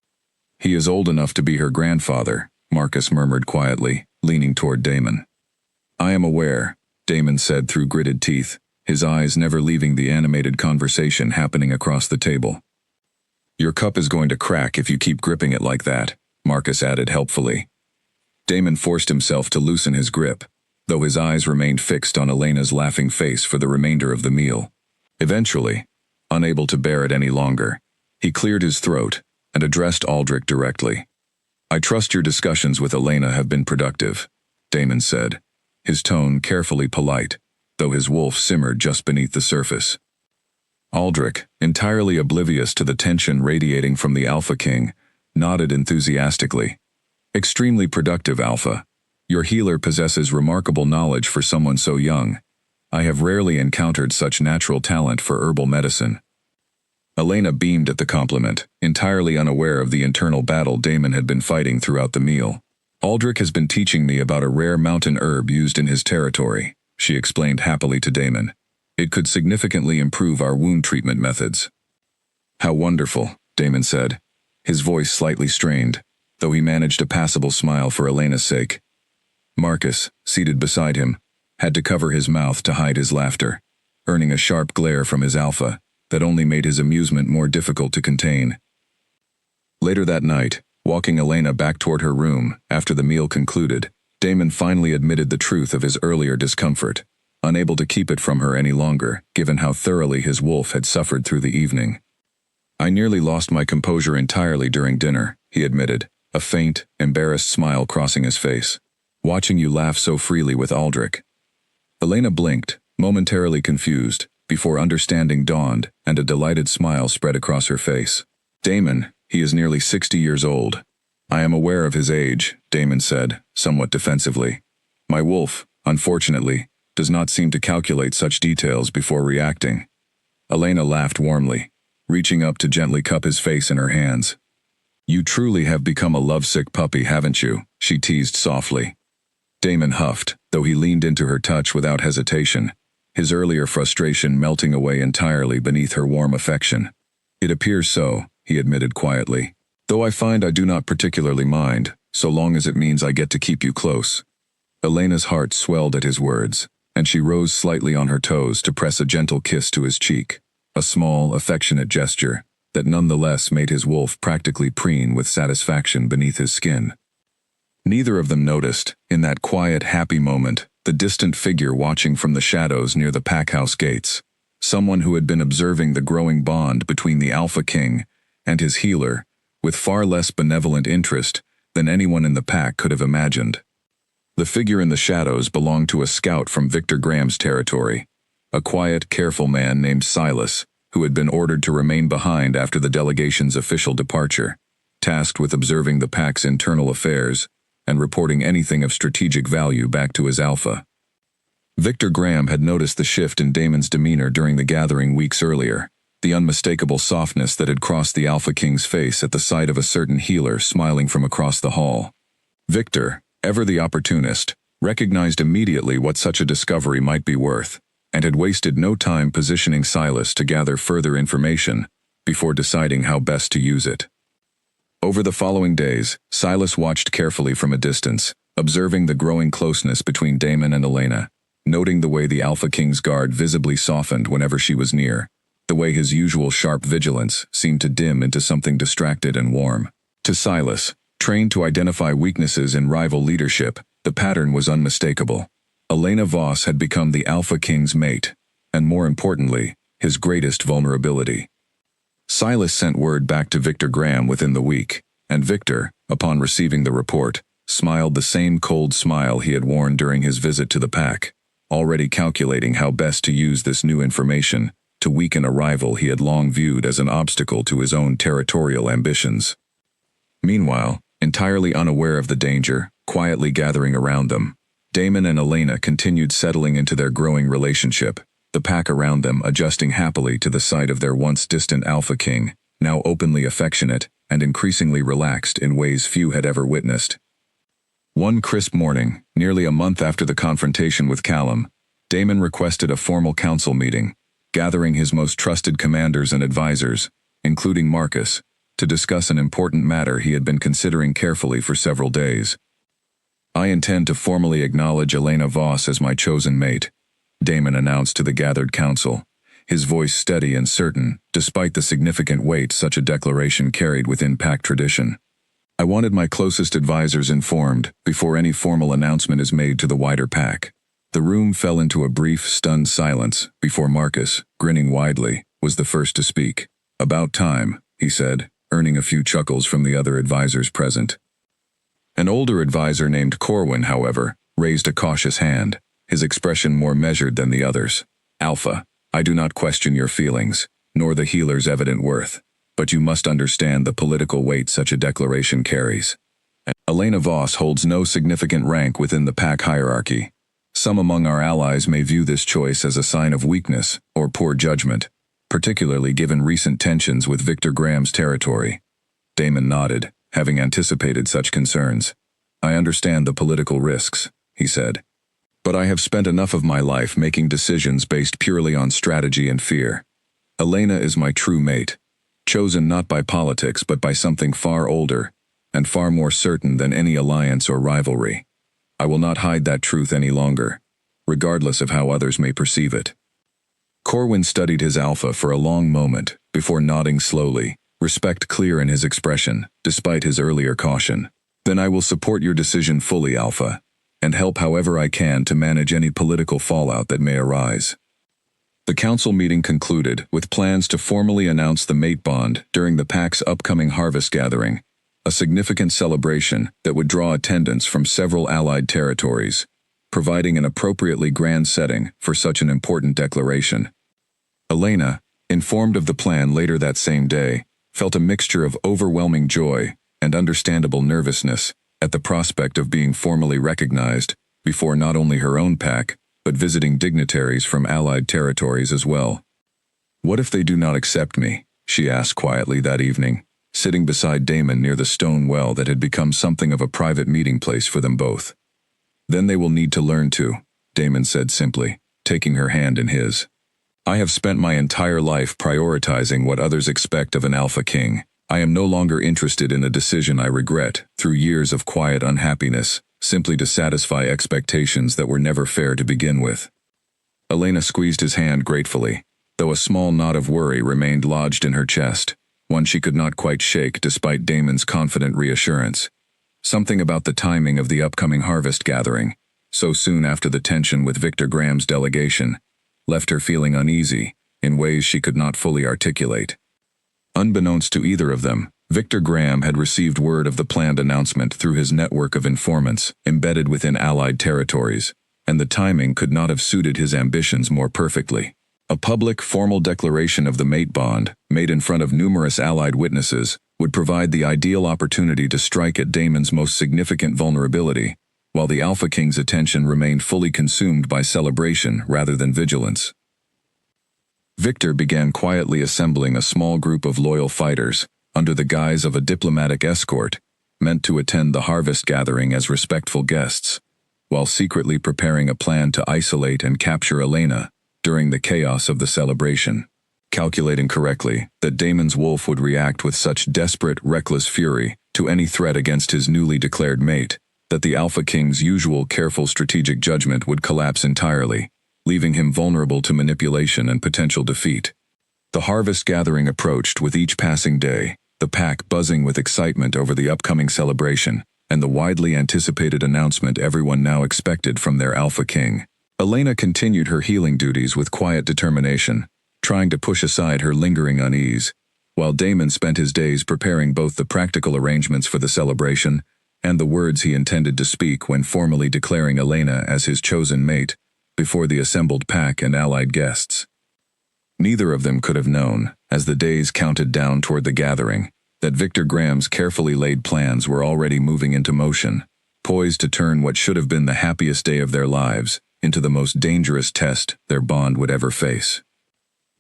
"He is old enough to be her grandfather," Marcus murmured quietly, leaning toward Damon. "I am aware," Damon said through gritted teeth, his eyes never leaving the animated conversation happening across the table. "Your cup is going to crack if you keep gripping it like that," Marcus added helpfully. Damon forced himself to loosen his grip, though his eyes remained fixed on Elena's laughing face for the remainder of the meal. Eventually, unable to bear it any longer, he cleared his throat and addressed Aldrich directly. "I trust your discussions with Elena have been productive," Damon said, his tone carefully polite, though his wolf simmered just beneath the surface. Aldrich, entirely oblivious to the tension radiating from the Alpha King, nodded enthusiastically. "Extremely productive, Alpha. Your healer possesses remarkable knowledge for someone so young. I have rarely encountered such natural talent for herbal medicine." Elena beamed at the compliment, entirely unaware of the internal battle Damon had been fighting throughout the meal. "Aldrich has been teaching me about a rare mountain herb used in his territory," she explained happily to Damon. "It could significantly improve our wound treatment methods." "How wonderful," Damon said, his voice slightly strained, though he managed a passable smile for Elena's sake. Marcus, seated beside him, had to cover his mouth to hide his laughter, earning a sharp glare from his alpha that only made his amusement more difficult to contain. Later that night, walking Elena back toward her room after the meal concluded, Damon finally admitted the truth of his earlier discomfort, unable to keep it from her any longer, given how thoroughly his wolf had suffered through the evening. "I nearly lost my composure entirely during dinner," he admitted, a faint, embarrassed smile crossing his face. "Watching you laugh so freely with Aldrich." Elena blinked, momentarily confused, before understanding dawned and a delighted smile spread across her face. "Damon, he is nearly 60 years old. I am aware of his age," Damon said, somewhat defensively. "My wolf, unfortunately, does not seem to calculate such details before reacting." Elena laughed warmly, reaching up to gently cup his face in her hands. "You truly have become a lovesick puppy, haven't you?" she teased softly. Damon huffed, though he leaned into her touch without hesitation, his earlier frustration melting away entirely beneath her warm affection. "It appears so," he admitted quietly, "though I find I do not particularly mind, so long as it means I get to keep you close." Elena's heart swelled at his words, and she rose slightly on her toes to press a gentle kiss to his cheek, a small, affectionate gesture that nonetheless made his wolf practically preen with satisfaction beneath his skin. Neither of them noticed, in that quiet, happy moment, the distant figure watching from the shadows near the packhouse gates, someone who had been observing the growing bond between the Alpha King and his healer with far less benevolent interest than anyone in the pack could have imagined. The figure in the shadows belonged to a scout from Victor Graham's territory, a quiet, careful man named Silas, who had been ordered to remain behind after the delegation's official departure, tasked with observing the pack's internal affairs and reporting anything of strategic value back to his alpha. Victor Graham had noticed the shift in Damon's demeanor during the gathering weeks earlier, the unmistakable softness that had crossed the Alpha King's face at the sight of a certain healer smiling from across the hall. Victor, ever the opportunist, recognized immediately what such a discovery might be worth, and had wasted no time positioning Silas to gather further information before deciding how best to use it. Over the following days, Silas watched carefully from a distance, observing the growing closeness between Damon and Elena, noting the way the Alpha King's guard visibly softened whenever she was near, the way his usual sharp vigilance seemed to dim into something distracted and warm. To Silas, trained to identify weaknesses in rival leadership, the pattern was unmistakable. Elena Voss had become the Alpha King's mate, and more importantly, his greatest vulnerability. Silas sent word back to Victor Graham within the week, and Victor, upon receiving the report, smiled the same cold smile he had worn during his visit to the pack, already calculating how best to use this new information to weaken a rival he had long viewed as an obstacle to his own territorial ambitions. Meanwhile, entirely unaware of the danger quietly gathering around them, Damon and Elena continued settling into their growing relationship, the pack around them adjusting happily to the sight of their once distant Alpha King, now openly affectionate and increasingly relaxed in ways few had ever witnessed. One crisp morning, nearly a month after the confrontation with Callum, Damon requested a formal council meeting, gathering his most trusted commanders and advisors, including Marcus, to discuss an important matter he had been considering carefully for several days. "I intend to formally acknowledge Elena Voss as my chosen mate," Damon announced to the gathered council, his voice steady and certain, despite the significant weight such a declaration carried within pack tradition. "I wanted my closest advisors informed before any formal announcement is made to the wider pack." The room fell into a brief, stunned silence before Marcus, grinning widely, was the first to speak. "About time," he said, earning a few chuckles from the other advisors present. An older advisor named Corwin, however, raised a cautious hand, his expression more measured than the others. "Alpha, I do not question your feelings, nor the healer's evident worth, but you must understand the political weight such a declaration carries. Elena Voss holds no significant rank within the pack hierarchy. Some among our allies may view this choice as a sign of weakness or poor judgment, particularly given recent tensions with Victor Graham's territory." Damon nodded, having anticipated such concerns. "I understand the political risks," he said. "But I have spent enough of my life making decisions based purely on strategy and fear. Elena is my true mate, chosen not by politics but by something far older and far more certain than any alliance or rivalry. I will not hide that truth any longer, regardless of how others may perceive it." Corwin studied his alpha for a long moment before nodding slowly, respect clear in his expression, despite his earlier caution. "Then I will support your decision fully, Alpha, and help however I can to manage any political fallout that may arise." The council meeting concluded with plans to formally announce the mate bond during the pack's upcoming harvest gathering, a significant celebration that would draw attendance from several allied territories, providing an appropriately grand setting for such an important declaration. Elena, informed of the plan later that same day, felt a mixture of overwhelming joy and understandable nervousness at the prospect of being formally recognized before not only her own pack, but visiting dignitaries from allied territories as well. "What if they do not accept me?" she asked quietly that evening, sitting beside Damon near the stone well that had become something of a private meeting place for them both. "Then they will need to learn to," Damon said simply, taking her hand in his. "I have spent my entire life prioritizing what others expect of an Alpha King. I am no longer interested in a decision I regret through years of quiet unhappiness, simply to satisfy expectations that were never fair to begin with. Elena squeezed his hand gratefully, though a small knot of worry remained lodged in her chest, one she could not quite shake despite Damon's confident reassurance. Something about the timing of the upcoming harvest gathering, so soon after the tension with Victor Graham's delegation, left her feeling uneasy in ways she could not fully articulate. Unbeknownst to either of them, Victor Graham had received word of the planned announcement through his network of informants embedded within Allied territories, and the timing could not have suited his ambitions more perfectly. A public, formal declaration of the mate bond, made in front of numerous Allied witnesses, would provide the ideal opportunity to strike at Damon's most significant vulnerability, while the Alpha King's attention remained fully consumed by celebration rather than vigilance. Victor began quietly assembling a small group of loyal fighters, under the guise of a diplomatic escort, meant to attend the harvest gathering as respectful guests, while secretly preparing a plan to isolate and capture Elena during the chaos of the celebration, calculating correctly that Damon's wolf would react with such desperate, reckless fury to any threat against his newly declared mate, that the Alpha King's usual careful strategic judgment would collapse entirely, leaving him vulnerable to manipulation and potential defeat. The harvest gathering approached with each passing day, the pack buzzing with excitement over the upcoming celebration and the widely anticipated announcement everyone now expected from their Alpha King. Elena continued her healing duties with quiet determination, trying to push aside her lingering unease, while Damon spent his days preparing both the practical arrangements for the celebration and the words he intended to speak when formally declaring Elena as his chosen mate before the assembled pack and Allied guests. Neither of them could have known, as the days counted down toward the gathering, that Victor Graham's carefully laid plans were already moving into motion, poised to turn what should have been the happiest day of their lives into the most dangerous test their bond would ever face.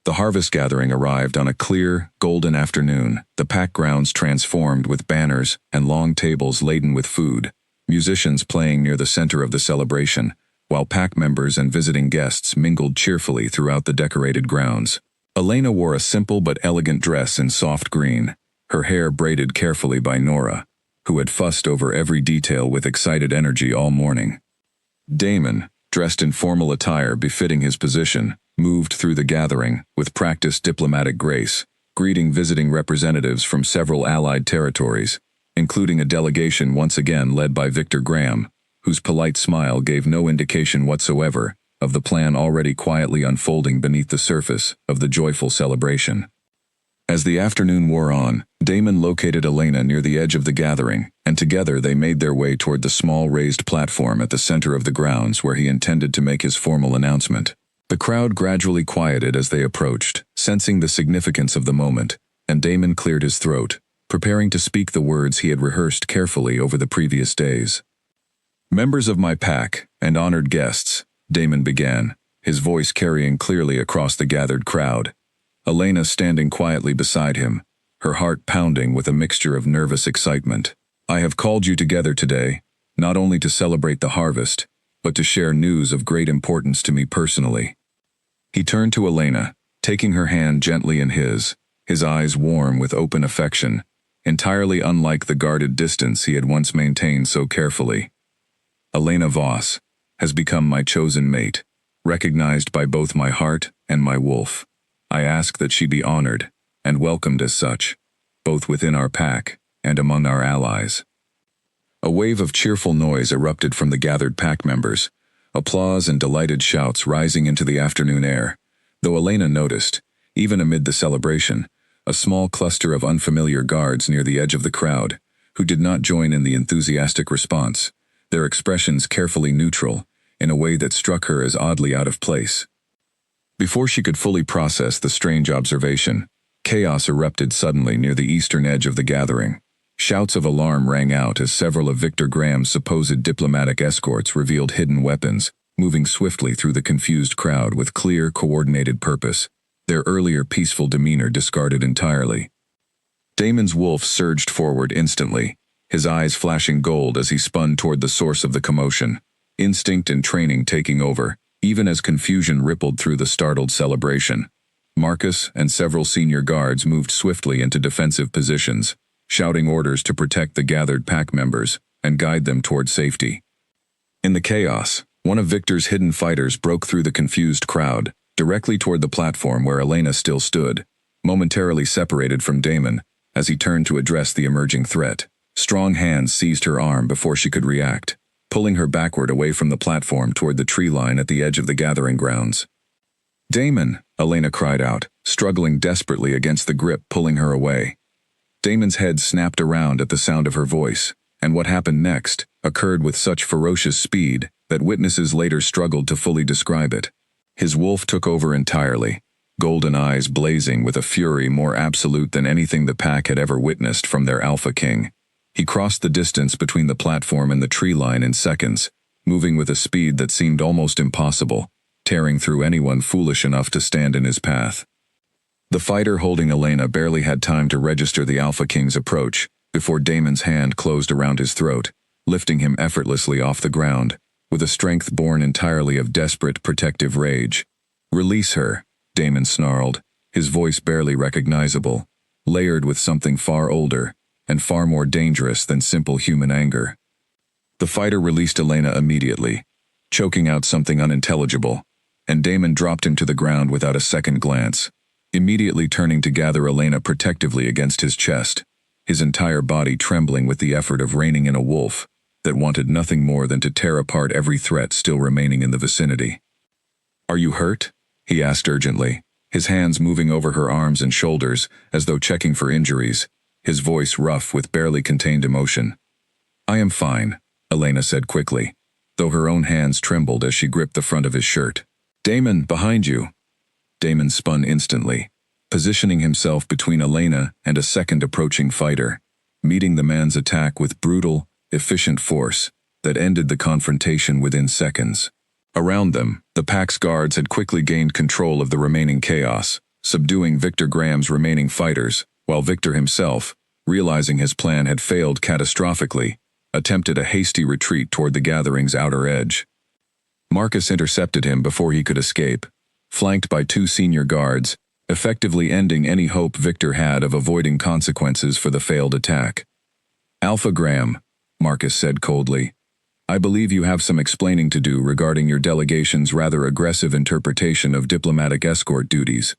The harvest gathering arrived on a clear, golden afternoon, the pack grounds transformed with banners and long tables laden with food, musicians playing near the center of the celebration, while pack members and visiting guests mingled cheerfully throughout the decorated grounds. Elena wore a simple but elegant dress in soft green, her hair braided carefully by Nora, who had fussed over every detail with excited energy all morning. Damon, dressed in formal attire befitting his position, moved through the gathering with practiced diplomatic grace, greeting visiting representatives from several Allied territories, including a delegation once again led by Victor Graham, whose polite smile gave no indication whatsoever of the plan already quietly unfolding beneath the surface of the joyful celebration. As the afternoon wore on, Damon located Elena near the edge of the gathering, and together they made their way toward the small raised platform at the center of the grounds where he intended to make his formal announcement. The crowd gradually quieted as they approached, sensing the significance of the moment, and Damon cleared his throat, preparing to speak the words he had rehearsed carefully over the previous days. "Members of my pack and honored guests," Damon began, his voice carrying clearly across the gathered crowd, Elena standing quietly beside him, her heart pounding with a mixture of nervous excitement. "I have called you together today, not only to celebrate the harvest, but to share news of great importance to me personally." He turned to Elena, taking her hand gently in his eyes warm with open affection, entirely unlike the guarded distance he had once maintained so carefully. "Elena Voss has become my chosen mate, recognized by both my heart and my wolf. I ask that she be honored and welcomed as such, both within our pack and among our allies." A wave of cheerful noise erupted from the gathered pack members, applause and delighted shouts rising into the afternoon air, though Elena noticed, even amid the celebration, a small cluster of unfamiliar guards near the edge of the crowd, who did not join in the enthusiastic response, their expressions carefully neutral, in a way that struck her as oddly out of place. Before she could fully process the strange observation, chaos erupted suddenly near the eastern edge of the gathering. Shouts of alarm rang out as several of Victor Graham's supposed diplomatic escorts revealed hidden weapons, moving swiftly through the confused crowd with clear, coordinated purpose, their earlier peaceful demeanor discarded entirely. Damon's wolf surged forward instantly, his eyes flashing gold as he spun toward the source of the commotion, instinct and training taking over, even as confusion rippled through the startled celebration. Marcus and several senior guards moved swiftly into defensive positions, shouting orders to protect the gathered pack members and guide them toward safety. In the chaos, One of Victor's hidden fighters broke through the confused crowd, directly toward the platform where Elena still stood, momentarily separated from Damon, as he turned to address the emerging threat. Strong hands seized her arm before she could react, pulling her backward away from the platform toward the tree line at the edge of the gathering grounds. "Damon!" Elena cried out, struggling desperately against the grip pulling her away. Damon's head snapped around at the sound of her voice, and what happened next occurred with such ferocious speed that witnesses later struggled to fully describe it. His wolf took over entirely, golden eyes blazing with a fury more absolute than anything the pack had ever witnessed from their alpha king. He crossed the distance between the platform and the tree line in seconds, moving with a speed that seemed almost impossible, tearing through anyone foolish enough to stand in his path. The fighter holding Elena barely had time to register the Alpha King's approach before Damon's hand closed around his throat, lifting him effortlessly off the ground, with a strength born entirely of desperate protective rage. "Release her," Damon snarled, his voice barely recognizable, layered with something far older and far more dangerous than simple human anger. The fighter released Elena immediately, choking out something unintelligible, and Damon dropped him to the ground without a second glance, immediately turning to gather Elena protectively against his chest, his entire body trembling with the effort of reining in a wolf that wanted nothing more than to tear apart every threat still remaining in the vicinity. "Are you hurt?" he asked urgently, his hands moving over her arms and shoulders as though checking for injuries, his voice rough with barely contained emotion. "I am fine," Elena said quickly, though her own hands trembled as she gripped the front of his shirt. "Damon, behind you!" Damon spun instantly, positioning himself between Elena and a second approaching fighter, meeting the man's attack with brutal, efficient force that ended the confrontation within seconds. Around them, the pack's guards had quickly gained control of the remaining chaos, subduing Victor Graham's remaining fighters, while Victor himself, realizing his plan had failed catastrophically, attempted a hasty retreat toward the gathering's outer edge. Marcus intercepted him before he could escape, flanked by two senior guards, effectively ending any hope Victor had of avoiding consequences for the failed attack. "Alpha Graham," Marcus said coldly, "I believe you have some explaining to do regarding your delegation's rather aggressive interpretation of diplomatic escort duties."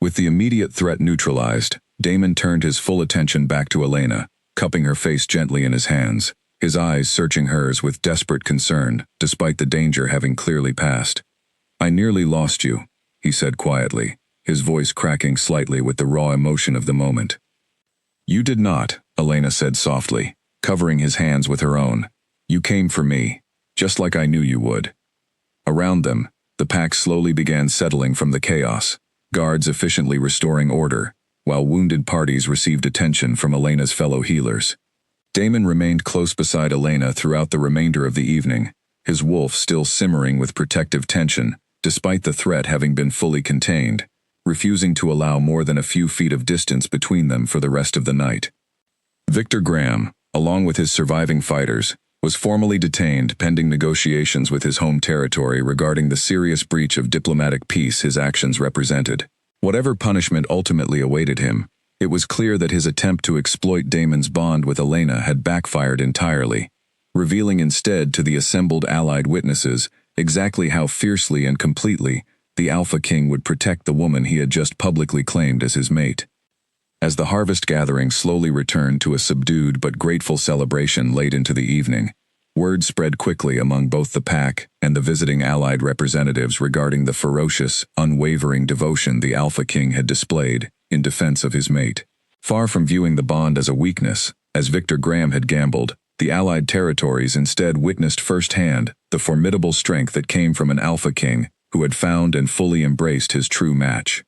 With the immediate threat neutralized, Damon turned his full attention back to Elena, cupping her face gently in his hands, his eyes searching hers with desperate concern, despite the danger having clearly passed. "I nearly lost you," he said quietly, his voice cracking slightly with the raw emotion of the moment. "You did not," Elena said softly, covering his hands with her own. "You came for me, just like I knew you would." Around them, the pack slowly began settling from the chaos, guards efficiently restoring order, while wounded parties received attention from Elena's fellow healers. Damon remained close beside Elena throughout the remainder of the evening, his wolf still simmering with protective tension, despite the threat having been fully contained, refusing to allow more than a few feet of distance between them for the rest of the night. Victor Graham, along with his surviving fighters, was formally detained pending negotiations with his home territory regarding the serious breach of diplomatic peace his actions represented. Whatever punishment ultimately awaited him, it was clear that his attempt to exploit Damon's bond with Elena had backfired entirely, revealing instead to the assembled allied witnesses exactly how fiercely and completely the Alpha King would protect the woman he had just publicly claimed as his mate. As the harvest gathering slowly returned to a subdued but grateful celebration late into the evening, word spread quickly among both the pack and the visiting allied representatives regarding the ferocious, unwavering devotion the Alpha King had displayed in defense of his mate. Far from viewing the bond as a weakness, as Victor Graham had gambled, the allied territories instead witnessed firsthand the formidable strength that came from an Alpha King who had found and fully embraced his true match.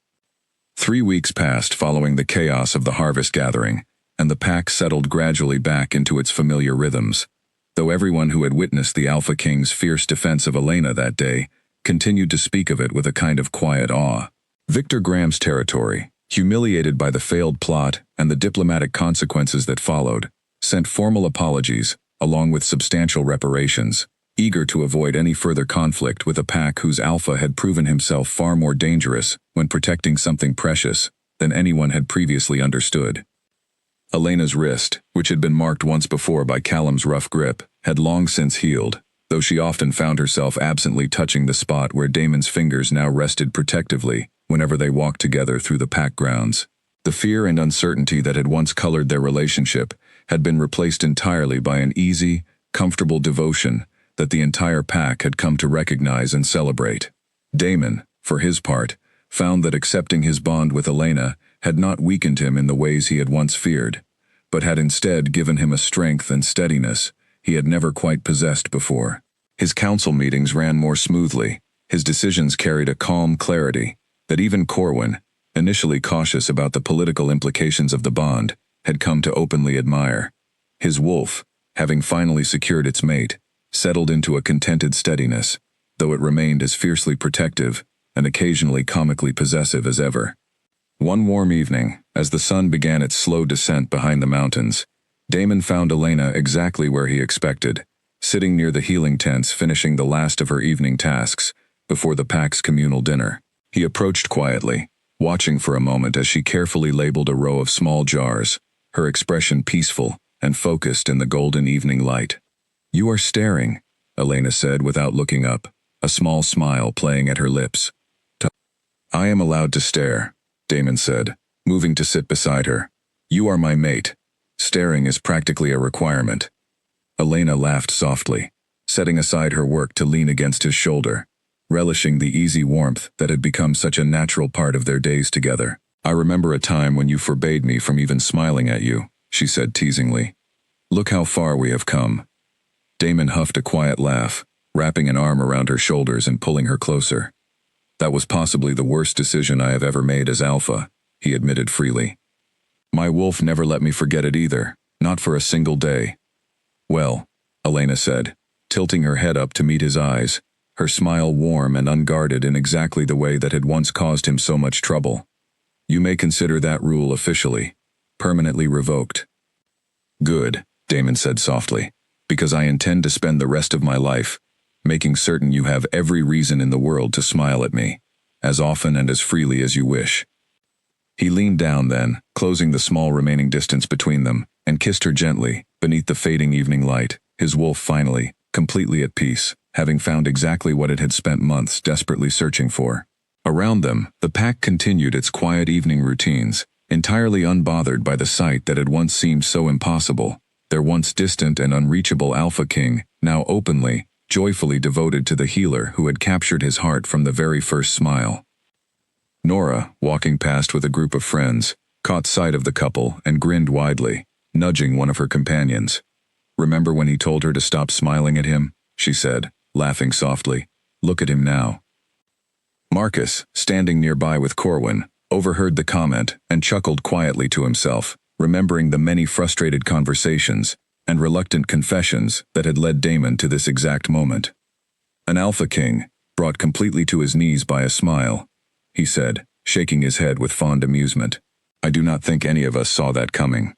3 weeks passed following the chaos of the harvest gathering, and the pack settled gradually back into its familiar rhythms, though everyone who had witnessed the Alpha King's fierce defense of Elena that day continued to speak of it with a kind of quiet awe. Victor Graham's territory, humiliated by the failed plot and the diplomatic consequences that followed, sent formal apologies, along with substantial reparations, eager to avoid any further conflict with a pack whose alpha had proven himself far more dangerous when protecting something precious than anyone had previously understood. Elena's wrist, which had been marked once before by Callum's rough grip, had long since healed, though she often found herself absently touching the spot where Damon's fingers now rested protectively whenever they walked together through the pack grounds. The fear and uncertainty that had once colored their relationship had been replaced entirely by an easy, comfortable devotion that the entire pack had come to recognize and celebrate. Damon, for his part, found that accepting his bond with Elena had not weakened him in the ways he had once feared, but had instead given him a strength and steadiness he had never quite possessed before. His council meetings ran more smoothly, his decisions carried a calm clarity that even Corwin, initially cautious about the political implications of the bond, had come to openly admire. His wolf, having finally secured its mate, settled into a contented steadiness, though it remained as fiercely protective and occasionally comically possessive as ever. One warm evening, as the sun began its slow descent behind the mountains, Damon found Elena exactly where he expected, sitting near the healing tents finishing the last of her evening tasks before the pack's communal dinner. He approached quietly, watching for a moment as she carefully labeled a row of small jars, her expression peaceful and focused in the golden evening light. "You are staring," Elena said without looking up, a small smile playing at her lips. "I am allowed to stare," Damon said, moving to sit beside her. "You are my mate. Staring is practically a requirement." Elena laughed softly, setting aside her work to lean against his shoulder, relishing the easy warmth that had become such a natural part of their days together. "I remember a time when you forbade me from even smiling at you," she said teasingly. "Look how far we have come." Damon huffed a quiet laugh, wrapping an arm around her shoulders and pulling her closer. "That was possibly the worst decision I have ever made as Alpha," he admitted freely. "My wolf never let me forget it either, not for a single day." "Well," Elena said, tilting her head up to meet his eyes, her smile warm and unguarded in exactly the way that had once caused him so much trouble. "You may consider that rule officially, permanently revoked." "Good," Damon said softly, "because I intend to spend the rest of my life making certain you have every reason in the world to smile at me, as often and as freely as you wish." He leaned down then, closing the small remaining distance between them, and kissed her gently, beneath the fading evening light, his wolf finally, completely at peace, having found exactly what it had spent months desperately searching for. Around them, the pack continued its quiet evening routines, entirely unbothered by the sight that had once seemed so impossible, their once distant and unreachable Alpha King, now openly, joyfully devoted to the healer who had captured his heart from the very first smile. Nora, walking past with a group of friends, caught sight of the couple and grinned widely, nudging one of her companions. "Remember when he told her to stop smiling at him?" she said, laughing softly. "Look at him now." Marcus, standing nearby with Corwin, overheard the comment and chuckled quietly to himself, remembering the many frustrated conversations and reluctant confessions that had led Damon to this exact moment. "An Alpha King, brought completely to his knees by a smile," he said, shaking his head with fond amusement. "I do not think any of us saw that coming."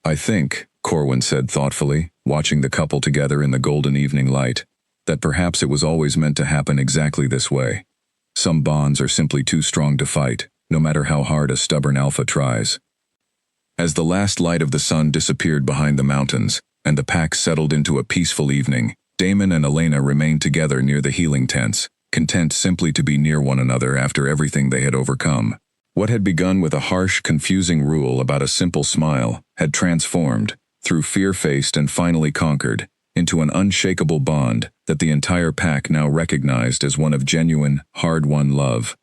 "I think," Corwin said thoughtfully, watching the couple together in the golden evening light, "that perhaps it was always meant to happen exactly this way. Some bonds are simply too strong to fight, no matter how hard a stubborn alpha tries." As the last light of the sun disappeared behind the mountains, and the pack settled into a peaceful evening, Damon and Elena remained together near the healing tents, content simply to be near one another after everything they had overcome. What had begun with a harsh, confusing rule about a simple smile had transformed, through fear faced and finally conquered, into an unshakable bond that the entire pack now recognized as one of genuine, hard-won love.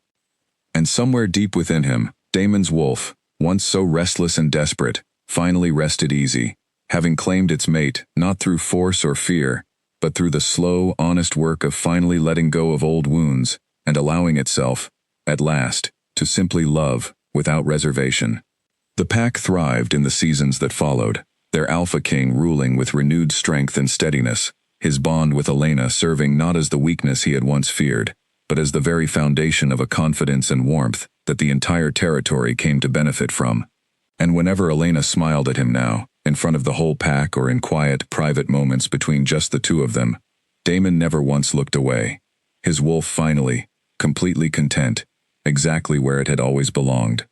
And somewhere deep within him, Damon's wolf, once so restless and desperate, finally rested easy, having claimed its mate not through force or fear, but through the slow, honest work of finally letting go of old wounds and allowing itself, at last, to simply love without reservation. The pack thrived in the seasons that followed, their Alpha King ruling with renewed strength and steadiness, his bond with Elena serving not as the weakness he had once feared, but as the very foundation of a confidence and warmth that the entire territory came to benefit from. And whenever Elena smiled at him now, in front of the whole pack or in quiet, private moments between just the two of them, Damon never once looked away, his wolf finally, completely content, exactly where it had always belonged.